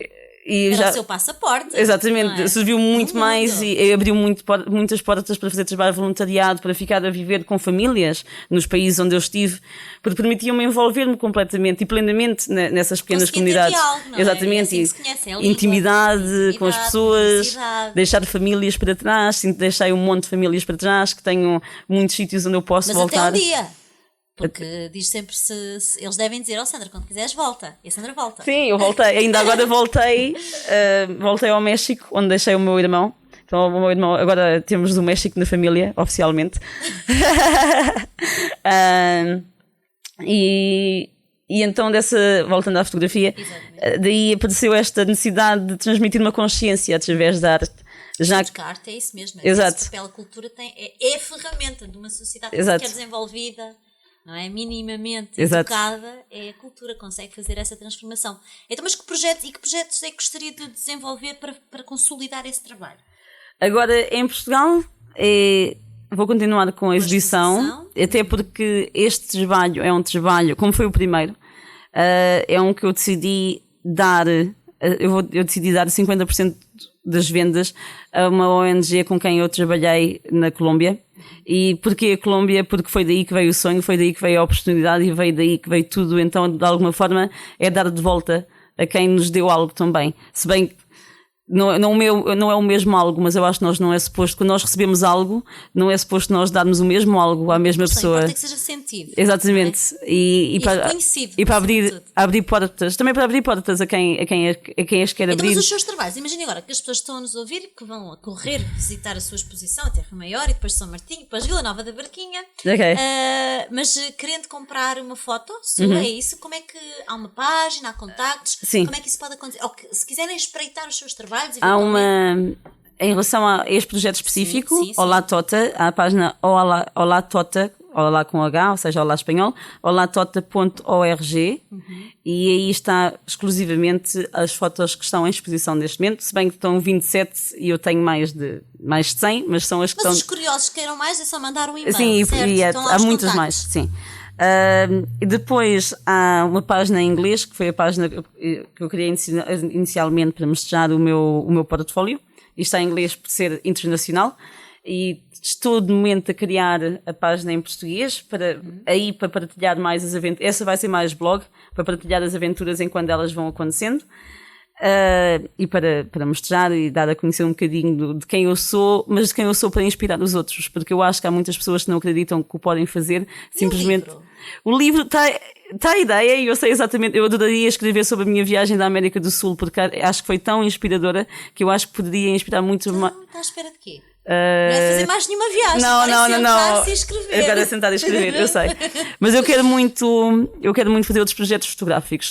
E Era o seu passaporte. Exatamente, não é? serviu muito No mais mundo. e abriu muitas portas para fazer trabalho voluntariado, para ficar a viver com famílias nos países onde eu estive, porque permitiam-me envolver-me completamente e plenamente nessas pequenas Conseguia ter comunidades. diálogo, não é? Exatamente, É assim que se conhece, é a língua, intimidade com as pessoas, diversidade. deixar famílias para trás, sinto que deixei um monte de famílias para trás, que tenho muitos sítios onde eu posso Mas voltar. até um dia. Porque diz sempre se eles devem dizer, Sandra, quando quiseres volta. E a Sandra volta. Sim, eu voltei, ainda agora voltei ao México, onde deixei o meu irmão. Então, o meu irmão, agora temos o México na família, oficialmente. E então, voltando à fotografia, daí apareceu esta necessidade de transmitir uma consciência através da arte. Já Que a arte é isso mesmo. Exato. Esse papel, a cultura é a ferramenta de uma sociedade que Exato. é desenvolvida, não é? Minimamente Exato. educada, é a cultura que consegue fazer essa transformação. Então, mas que projetos é que gostaria de desenvolver para consolidar esse trabalho? Agora, em Portugal, vou continuar com a exibição, até porque este trabalho é um trabalho, como foi o primeiro, é um que eu decidi dar, eu decidi dar 50% das vendas a uma ONG com quem eu trabalhei na Colômbia. E porquê a Colômbia? Porque foi daí que veio o sonho, foi daí que veio a oportunidade e veio daí que veio tudo. Então, de alguma forma, é dar de volta a quem nos deu algo também. Se bem que não é o mesmo algo, mas eu acho que nós não é suposto, quando nós recebemos algo, não é suposto nós darmos o mesmo algo à mesma pessoa. Importa que seja sentido. Exatamente. E reconhecido, E para sobretudo. abrir portas, também para abrir portas a quem as quer Então, abrir. mas os seus trabalhos, imagine agora que as pessoas estão a nos ouvir, que vão a correr visitar a sua exposição, a Terra Maior e depois São Martinho, depois Vila Nova da Barquinha, Ok. mas querendo comprar uma foto sua, é isso? Como é que há uma página, há contactos? Sim. Como é que isso pode acontecer? Ou se quiserem espreitar os seus trabalhos, Há em relação a este projeto específico, Sim, sim, sim. Olá Tota, há a página Olá Tota, Olá com H, ou seja, Olá Espanhol, olatota.org, e aí está exclusivamente as fotos que estão em exposição neste momento, se bem que estão 27 e eu tenho mais de 100, mas são as que Mas estão... os curiosos que queiram mais é só mandar um e-mail, Sim, certo? Estão lá há os muitas contactos. mais, sim. E depois há uma página em inglês, que foi a página que eu criei inicialmente para mostrar o meu portfólio, e está em inglês por ser internacional, e estou de momento a criar a página em português, para partilhar mais as aventuras. Essa vai ser mais blog, para partilhar as aventuras enquanto elas vão acontecendo. E para mostrar e dar a conhecer um bocadinho de quem eu sou, mas de quem eu sou para inspirar os outros, porque eu acho que há muitas pessoas que não acreditam que o podem fazer, simplesmente... O livro está a ideia, e eu sei exatamente, eu adoraria escrever sobre a minha viagem da América do Sul, porque acho que foi tão inspiradora que eu acho que poderia inspirar muito mais. Está à espera de quê? Não é fazer mais nenhuma viagem, Não. sentar-se e escrever. Eu quero sentar e escrever, eu sei. Mas eu quero muito fazer outros projetos fotográficos.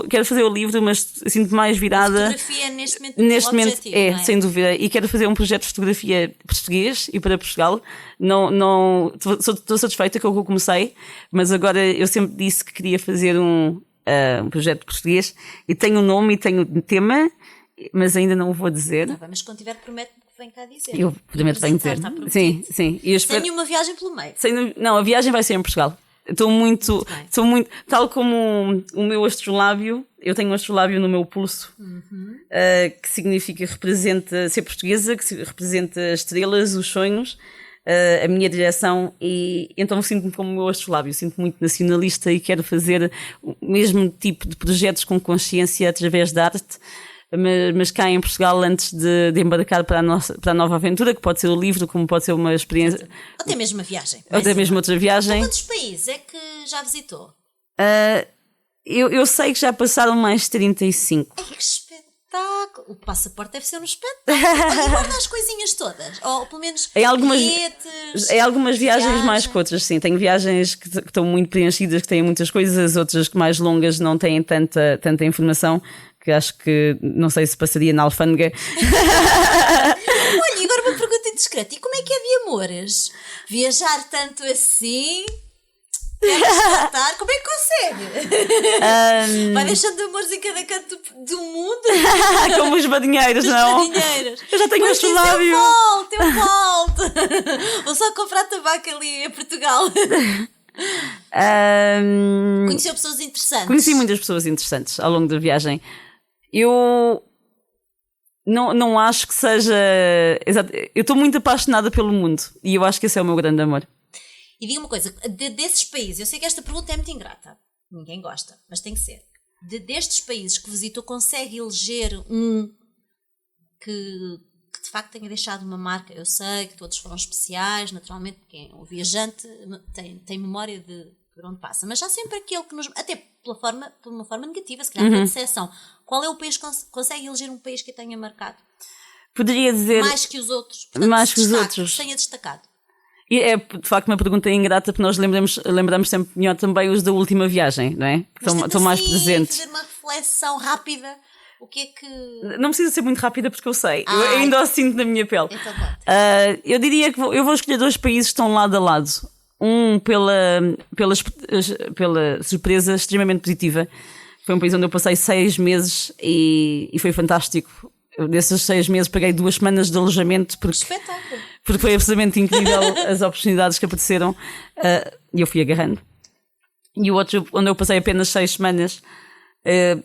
Quero fazer o livro, mas sinto mais virada. A fotografia neste momento o objetivo, não é? Sem dúvida. E quero fazer um projeto de fotografia português e para Portugal. Estou satisfeita com o que eu comecei, mas agora eu sempre disse que queria fazer um projeto português e tenho um nome e tenho um tema, mas ainda não o vou dizer. Tá bem, mas quando tiver, promete-me que vem cá dizer. Eu prometo bem dizer. Está prometido. Sim. E eu Sem nenhuma viagem pelo meio. Não, a viagem vai ser em Portugal. Estou muito, tal como o meu astrolábio, eu tenho um astrolábio no meu pulso, que significa, representa ser portuguesa, que representa as estrelas, os sonhos, a minha direção, e então sinto-me como o meu astrolábio, sinto-me muito nacionalista e quero fazer o mesmo tipo de projetos com consciência através da arte, mas cá em Portugal, antes de embarcar para a nova aventura, que pode ser o livro, como pode ser uma experiência. Ou até mesmo uma viagem. Ou até mesmo outra viagem. Então, quantos países é que já visitou? Eu sei que já passaram mais de 35. Ai, que espetáculo! O passaporte deve ser um espetáculo. E guarda as coisinhas todas. Ou pelo menos bilhetes. Em algumas viagens mais que outras, sim. Tenho viagens que estão muito preenchidas, que têm muitas coisas, outras que mais longas não têm tanta informação, que acho que não sei se passaria na alfândega. Olha, e agora uma pergunta indiscreta. E como é que é de amores? Viajar tanto assim? Quer resgatar? Como é que consegue? Vai deixando amores em cada canto do mundo? Como os marinheiros, não? Eu já tenho este lábio. Eu volto. Vou só comprar tabaco ali em Portugal. Conheceu pessoas interessantes? Conheci muitas pessoas interessantes ao longo da viagem. Eu não acho que seja. Exato, eu estou muito apaixonada pelo mundo e eu acho que esse é o meu grande amor. E diga uma coisa, desses países, eu sei que esta pergunta é muito ingrata, ninguém gosta, mas tem que ser. Destes países que visitou, consegue eleger um que de facto tenha deixado uma marca? Eu sei que todos foram especiais, naturalmente, quem o viajante tem memória de por onde passa, mas há sempre aquele que nos. Até por uma forma negativa, se calhar uma decepção. Qual é o país que consegue eleger um país que tenha marcado? Poderia dizer. Mais que os outros. Portanto, mais que os outros. Que tenha destacado. E é de facto uma pergunta ingrata, porque nós lembramos sempre melhor também os da última viagem, não é? Que estão mais presentes. Fazer uma reflexão rápida, o que é que. Não precisa ser muito rápida porque eu sei, eu ainda o sinto na minha pele. Então, eu diria que eu vou escolher 2 países que estão lado a lado. Um pela surpresa extremamente positiva. Foi um país onde eu passei 6 meses e foi fantástico. Desses 6 meses paguei 2 semanas de alojamento porque foi absolutamente incrível as oportunidades que apareceram e eu fui agarrando. E o outro, onde eu passei apenas 6 semanas,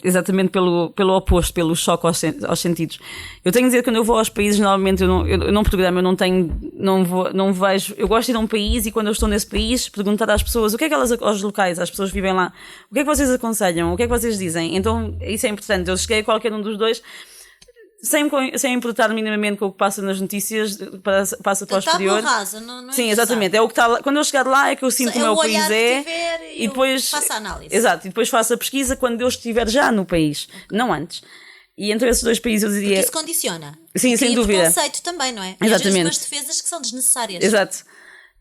exatamente pelo oposto, pelo choque aos sentidos. Eu tenho a dizer que quando eu vou aos países, normalmente eu não programo, não vejo. Eu gosto de ir a um país e quando eu estou nesse país, perguntar às pessoas o que é que aos locais, as pessoas que vivem lá, o que é que vocês aconselham, o que é que vocês dizem. Então isso é importante. Eu cheguei a qualquer um dos dois. Sem importar minimamente com o que passa nas notícias, passa para o exterior. Rasa, não sim, exatamente. É o que está lá. Quando eu chegar lá é que eu sinto como é o país e depois faço a análise. Exato, e depois faço a pesquisa quando eu estiver já no país, não antes. E entre esses 2 países eu diria. Porque isso condiciona. Sim, sem dúvida. Preconceito também, não é? Exatamente. Às vezes umas defesas que são desnecessárias. Exato.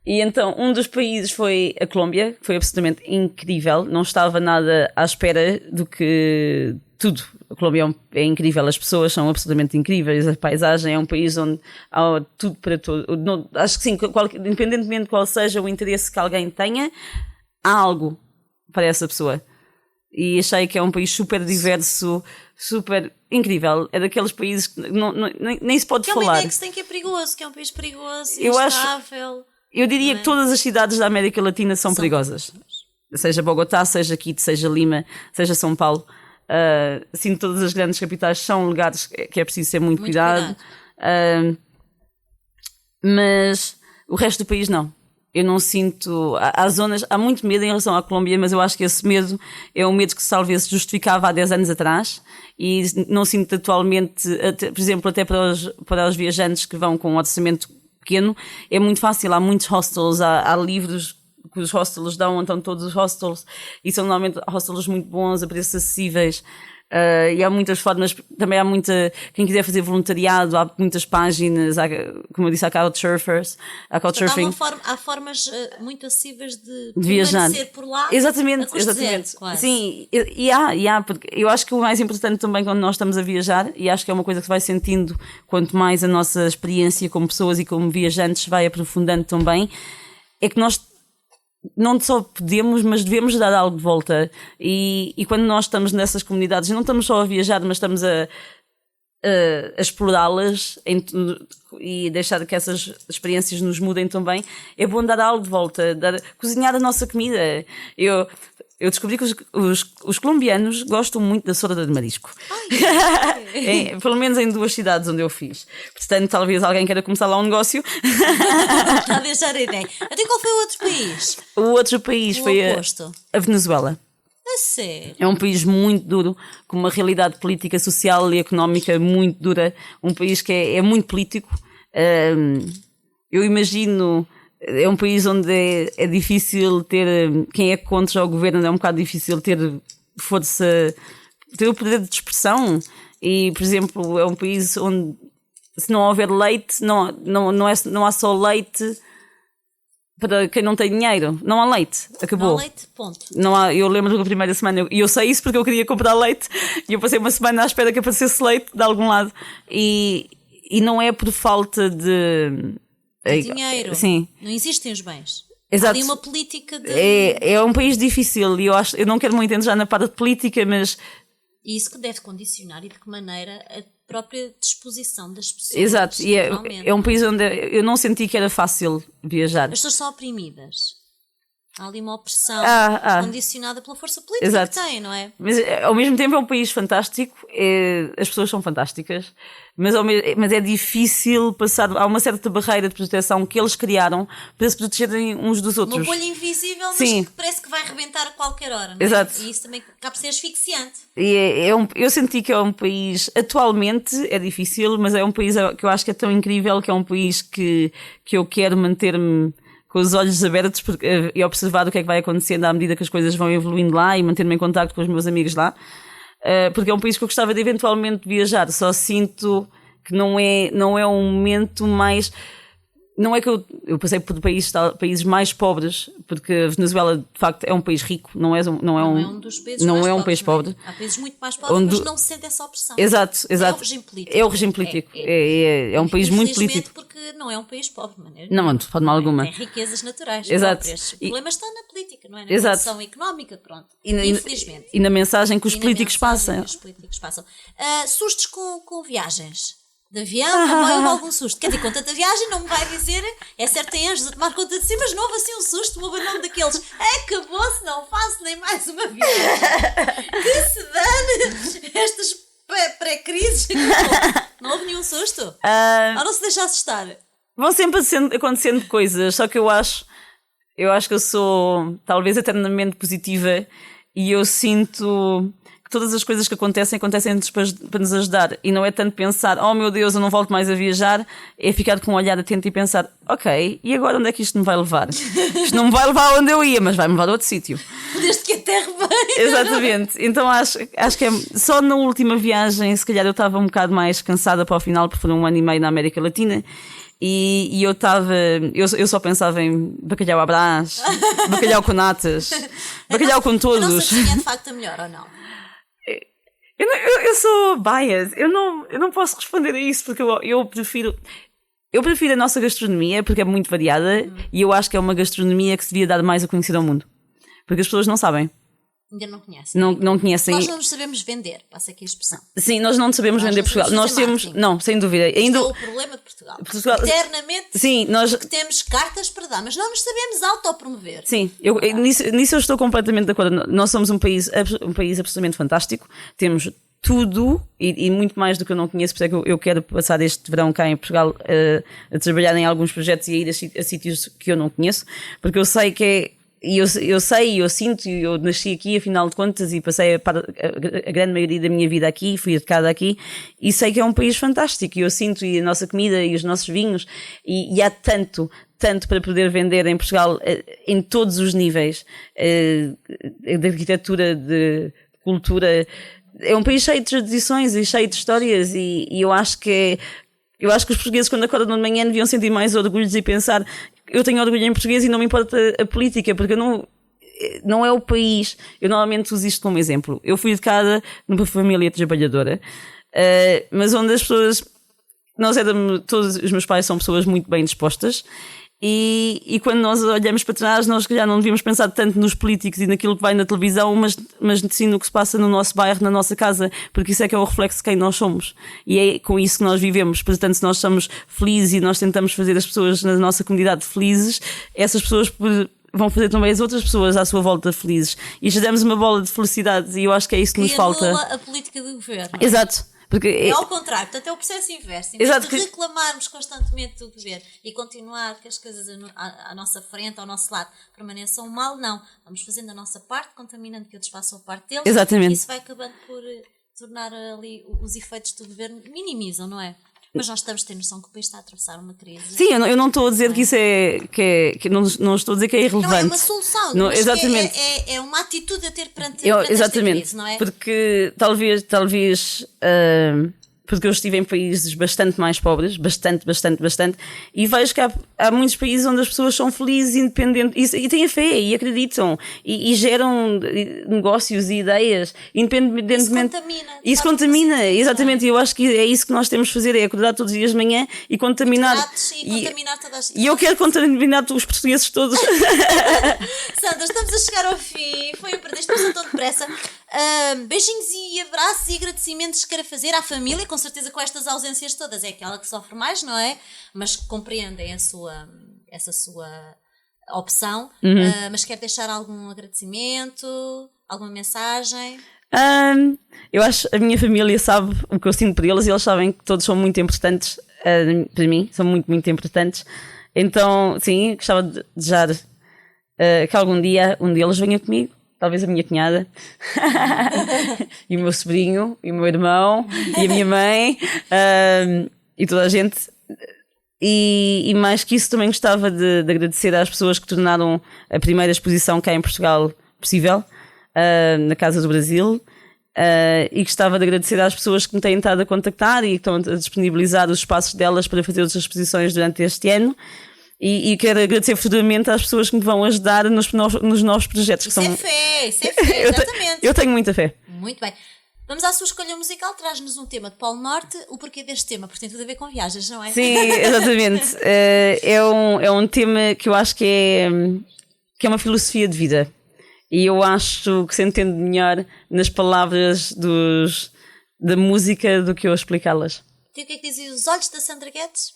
E então, um dos países foi a Colômbia, que foi absolutamente incrível. Não estava nada à espera do que tudo. A Colômbia é incrível, as pessoas são absolutamente incríveis, a paisagem é um país onde há tudo para todo. Acho que sim, independentemente de qual seja o interesse que alguém tenha, há algo para essa pessoa. E achei que é um país super diverso, super incrível. É daqueles países que nem se pode falar. É uma ideia que se tem que é perigoso, que é um país perigoso, instável. Eu diria que todas as cidades da América Latina são perigosas. Seja Bogotá, seja Quito, seja Lima, seja São Paulo. Sim, todas as grandes capitais são lugares que é preciso ter muito cuidado. Mas o resto do país não. Eu não sinto. Há muito medo em relação à Colômbia, mas eu acho que esse medo é um medo que talvez se justificava há 10 anos atrás e não sinto atualmente, por exemplo, até para os viajantes que vão com um orçamento pequeno, é muito fácil. Há muitos hostels, há livros que os hostels dão, então todos os hostels, e são normalmente hostels muito bons, a preços acessíveis, e há muitas formas, também quem quiser fazer voluntariado, há muitas páginas, como eu disse, há Couchsurfing. Há formas muito acessíveis de viajar por lá. Exatamente. Quase. Sim, e há, porque eu acho que o mais importante também quando nós estamos a viajar, e acho que é uma coisa que se vai sentindo quanto mais a nossa experiência como pessoas e como viajantes vai aprofundando também, é que nós não só podemos, mas devemos dar algo de volta. E quando nós estamos nessas comunidades, não estamos só a viajar, mas estamos a explorá-las e deixar que essas experiências nos mudem também. É bom dar algo de volta, cozinhar a nossa comida. Eu descobri que os colombianos gostam muito da soda de marisco. Pelo menos em 2 cidades onde eu fiz. Portanto, talvez alguém queira começar lá um negócio. Está a deixar a ideia. Até qual foi o outro país? O outro país foi a Venezuela. Sério? É um país muito duro, com uma realidade política, social e económica muito dura. Um país que é muito político. Eu imagino... É um país onde é difícil ter... Quem é contra o governo é um bocado difícil ter força... Ter o poder de expressão. E, por exemplo, é um país onde se não houver leite, não há só leite para quem não tem dinheiro. Não há leite. Acabou. Não há leite, ponto. Não há, eu lembro da primeira semana, e eu sei isso porque eu queria comprar leite, e eu passei uma semana à espera que aparecesse leite de algum lado. E não é por falta de dinheiro. Sim. Não existem os bens. Exato. Há ali uma política de... É um país difícil e eu não quero muito entrar na parte de política, mas... E isso que deve condicionar e de que maneira a própria disposição das pessoas. Exato. E é um país onde eu não senti que era fácil viajar. As pessoas são oprimidas. Há ali uma opressão condicionada pela força política Exato. que tem, não é? Mas ao mesmo tempo é um país fantástico, as pessoas são fantásticas, mas é difícil passar. Há uma certa barreira de proteção que eles criaram para se protegerem uns dos outros. Uma bolha invisível, mas Sim. que parece que vai rebentar a qualquer hora, não é? Exato. E isso também acaba por ser asfixiante. E eu senti que é um país, atualmente é difícil, mas é um país que eu acho que é tão incrível, que é um país que eu quero manter-me com os olhos abertos e observar o que é que vai acontecendo à medida que as coisas vão evoluindo lá e manter-me em contacto com os meus amigos lá, porque é um país que eu gostava de eventualmente viajar. Só sinto que não é um momento mais... Não é que eu passei por países mais pobres, porque a Venezuela de facto é um país rico, não é um dos países não mais é um pobres, país pobre. não é? Há países muito mais pobres, mas não se sente essa opressão. Exato. É o regime político. É o regime político. É um país muito político. Porque não é um país pobre, de maneira Não, de forma alguma. Tem riquezas naturais Exato. próprias. O problema está na política, não é? Na Exato. condição económica, pronto. Infelizmente. E na mensagem que os políticos passam. Sustos com viagens. De avião, também houve algum susto. Quer dizer, com tanta viagem não me vai dizer, é certo, tem anjos a tomar conta de si, mas não houve assim um susto, um abandono daqueles. Acabou-se, não faço nem mais uma viagem. Que se dane estas pré-crises. Não houve nenhum susto? Ou não se deixa assustar? Vão sempre acontecendo coisas, só que eu acho que eu sou talvez eternamente positiva e eu sinto que todas as coisas que acontecem-nos para nos ajudar, e não é tanto pensar, oh meu Deus, eu não volto mais a viajar, é ficar com um olhar atento e pensar, ok, e agora onde é que isto me vai levar? Isto não me vai levar onde eu ia, mas vai-me levar a outro sítio. Desde que a terra vem. Exatamente, então acho que só na última viagem, se calhar eu estava um bocado mais cansada para o final, porque foi 1 ano e meio na América Latina, e eu só pensava em bacalhau à Brás, bacalhau com natas, bacalhau com todos. A nossa cozinha é de facto a melhor, ou não? Eu sou biased, eu não posso responder a isso, porque eu prefiro a nossa gastronomia, porque é muito variada, e eu acho que é uma gastronomia que se devia dar mais a conhecer ao mundo, porque as pessoas não sabem. Ainda não conhecem. Não conhecem. Nós não nos sabemos vender, passa aqui a expressão. Sim, nós não sabemos vender Portugal. Nós temos, não, sem dúvida. Ainda é o problema de Portugal. Eternamente sim, que temos cartas para dar, mas não nos sabemos autopromover. Sim, nisso eu estou completamente de acordo. Nós somos um país absolutamente fantástico. Temos tudo e muito mais do que eu não conheço, por isso é que eu quero passar este verão cá em Portugal a trabalhar em alguns projetos e a ir a sítios que eu não conheço, porque eu sei que é. E eu sinto, e eu nasci aqui, afinal de contas, e passei a grande maioria da minha vida aqui, fui educada aqui, e sei que é um país fantástico, e eu sinto, e a nossa comida, e os nossos vinhos, e há tanto para poder vender em Portugal, em todos os níveis, de arquitetura, de cultura. É um país cheio de tradições e cheio de histórias, e eu acho que os portugueses, quando acordam de manhã, deviam sentir mais orgulhos e pensar, eu tenho orgulho em português e não me importa a política, porque não é o país. Eu normalmente uso isto como exemplo. Eu fui educada numa família trabalhadora, mas onde as pessoas, todos os meus pais são pessoas muito bem dispostas, e quando nós olhamos para trás, nós já não devíamos pensar tanto nos políticos e naquilo que vai na televisão, mas sim no que se passa no nosso bairro, na nossa casa, porque isso é que é o reflexo de quem nós somos, e é com isso que nós vivemos. Portanto, se nós somos felizes e nós tentamos fazer as pessoas na nossa comunidade felizes, essas pessoas vão fazer também as outras pessoas à sua volta felizes, e já demos uma bola de felicidade, e eu acho que é isso que nos falta. A política do governo. Exato. Porque é ao contrário, portanto é o processo inverso. Em vez de reclamarmos constantemente do governo e continuar que as coisas à nossa frente, ao nosso lado, permaneçam mal, não. Vamos fazendo a nossa parte, contaminando que outros façam parte deles. Exatamente. E isso vai acabando por tornar ali os efeitos do governo, minimizam, não é? Mas nós estamos a ter noção que o país está a atravessar uma crise. Sim, eu não estou a dizer que isso que não estou a dizer que é irrelevante. Não é uma solução, não, mas exatamente. É uma atitude a ter perante esta crise, não é? Porque talvez porque eu estive em países bastante mais pobres, bastante, e vejo que há muitos países onde as pessoas são felizes, independentes, e têm a fé, e acreditam, e geram negócios e ideias, independentemente. Isso contamina, exatamente, e eu acho que é isso que nós temos de fazer, é acordar todos os dias de manhã e contaminar. Contaminar toda a gente. E eu quero contaminar os portugueses todos. Sandra, estamos a chegar ao fim, foi um pretexto, passou tão depressa. Beijinhos e abraços e agradecimentos que quero fazer à família, com certeza com estas ausências todas, é aquela que sofre mais, não é? Mas que compreendem essa sua opção, mas quer deixar algum agradecimento, alguma mensagem? Eu acho que a minha família sabe o que eu sinto por eles e eles sabem que todos são muito importantes para mim, são muito, muito importantes. Então, sim, gostava de desejar que algum dia um deles venha comigo, talvez a minha cunhada, e o meu sobrinho, e o meu irmão, e a minha mãe, e toda a gente. E mais que isso, também gostava de agradecer às pessoas que tornaram a primeira exposição cá em Portugal possível, na Casa do Brasil, e gostava de agradecer às pessoas que me têm estado a contactar e que estão a disponibilizar os espaços delas para fazer outras exposições durante este ano. E quero agradecer futuramente às pessoas que me vão ajudar nos novos projetos. Isso é fé, exatamente. Eu tenho muita fé. Muito bem. Vamos à sua escolha musical, traz-nos um tema de Polo Norte. O porquê deste tema? Porque tem tudo a ver com viagens, não é? Sim, exatamente. É um tema que eu acho que é uma filosofia de vida. E eu acho que se entende melhor nas palavras da música do que eu explicá-las. E o que é que dizem os olhos da Sandra Guedes?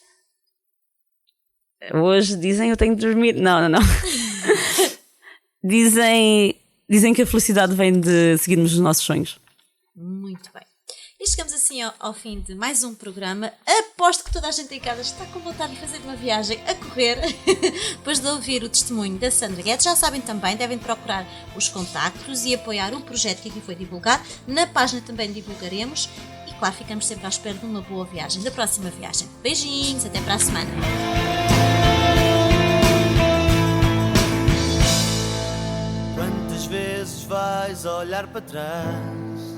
Hoje dizem eu tenho de dormir. Não. Dizem que a felicidade vem de seguirmos os nossos sonhos. Muito bem. E chegamos assim ao fim de mais um programa. Aposto que toda a gente em casa está com vontade de fazer uma viagem a correr depois de ouvir o testemunho da Sandra Guedes. Já sabem também, devem procurar os contactos e apoiar o projeto que aqui foi divulgado. Na página também divulgaremos e claro, ficamos sempre à espera de uma boa viagem, da próxima viagem. Beijinhos, até para a semana. Quantas vezes vais olhar para trás?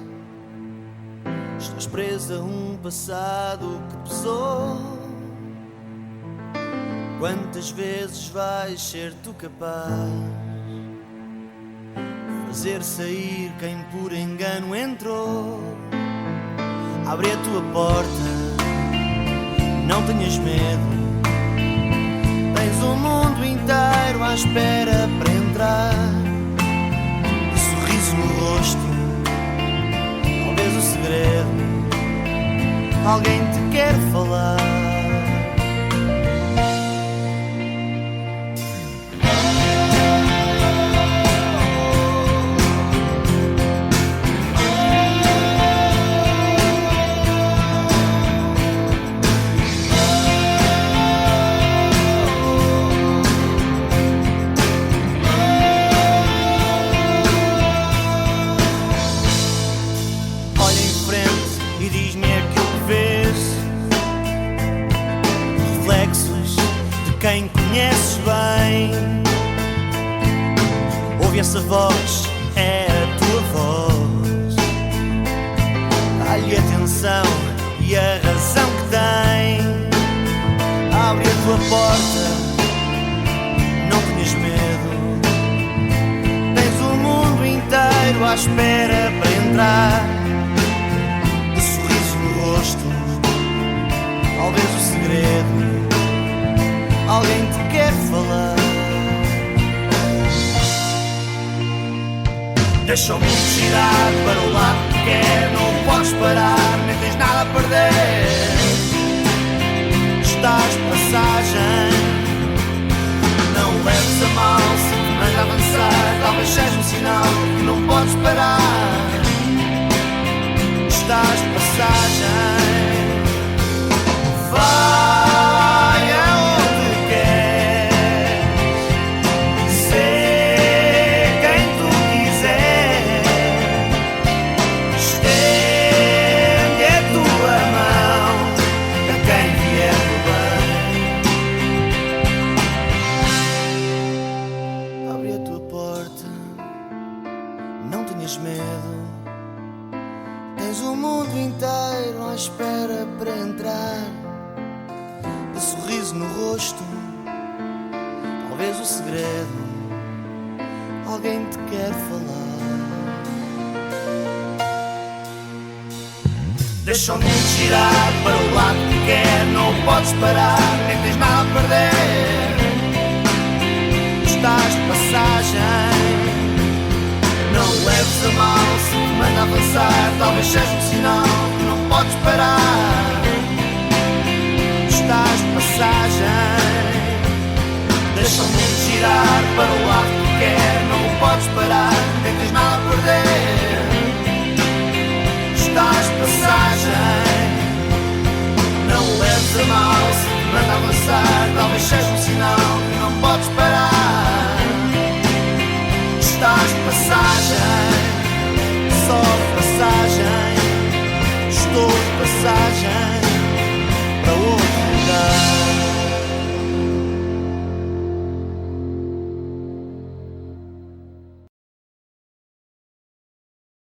Estás presa a um passado que pesou. Quantas vezes vais ser tu capaz de fazer sair quem por engano entrou? Abre a tua porta, não tenhas medo. Tens o mundo inteiro à espera para entrar. De sorriso no rosto, talvez o segredo, alguém te quer falar. Quem conheces bem, ouve essa voz, é a tua voz. Dá-lhe atenção e a razão que tem. Abre a tua porta, não tenhas medo. Tens o mundo inteiro à espera para entrar. De sorriso no rosto, talvez o segredo, alguém te quer falar. Deixa o mundo girar para o lado que quer. Não podes parar, nem tens nada a perder. Estás de passagem, não leves a mal se te manda avançar. Talvez seja um sinal que não podes parar. Estás de passagem, vai aonde quer, ser quem tu quiser. Estende a tua mão a quem vier do bem. Abre a tua porta, não tenhas medo. Tens o mundo inteiro à espera para entrar. De sorriso no rosto, talvez o segredo, alguém te quer falar. Deixa o mundo girar para o lado que quer. Não podes parar, nem tens nada a perder. Estás de passagem, não leves a mal se te manda avançar. Talvez seja um sinal que não podes parar. Estás de passagem, deixa o mundo girar. virar para o lado que quer. Não o podes parar, nem tens nada a perder. Estás de passagem, não o leves a mal. Se te manda avançar, talvez seja um sinal que não podes parar. Estás de passagem, só de passagem.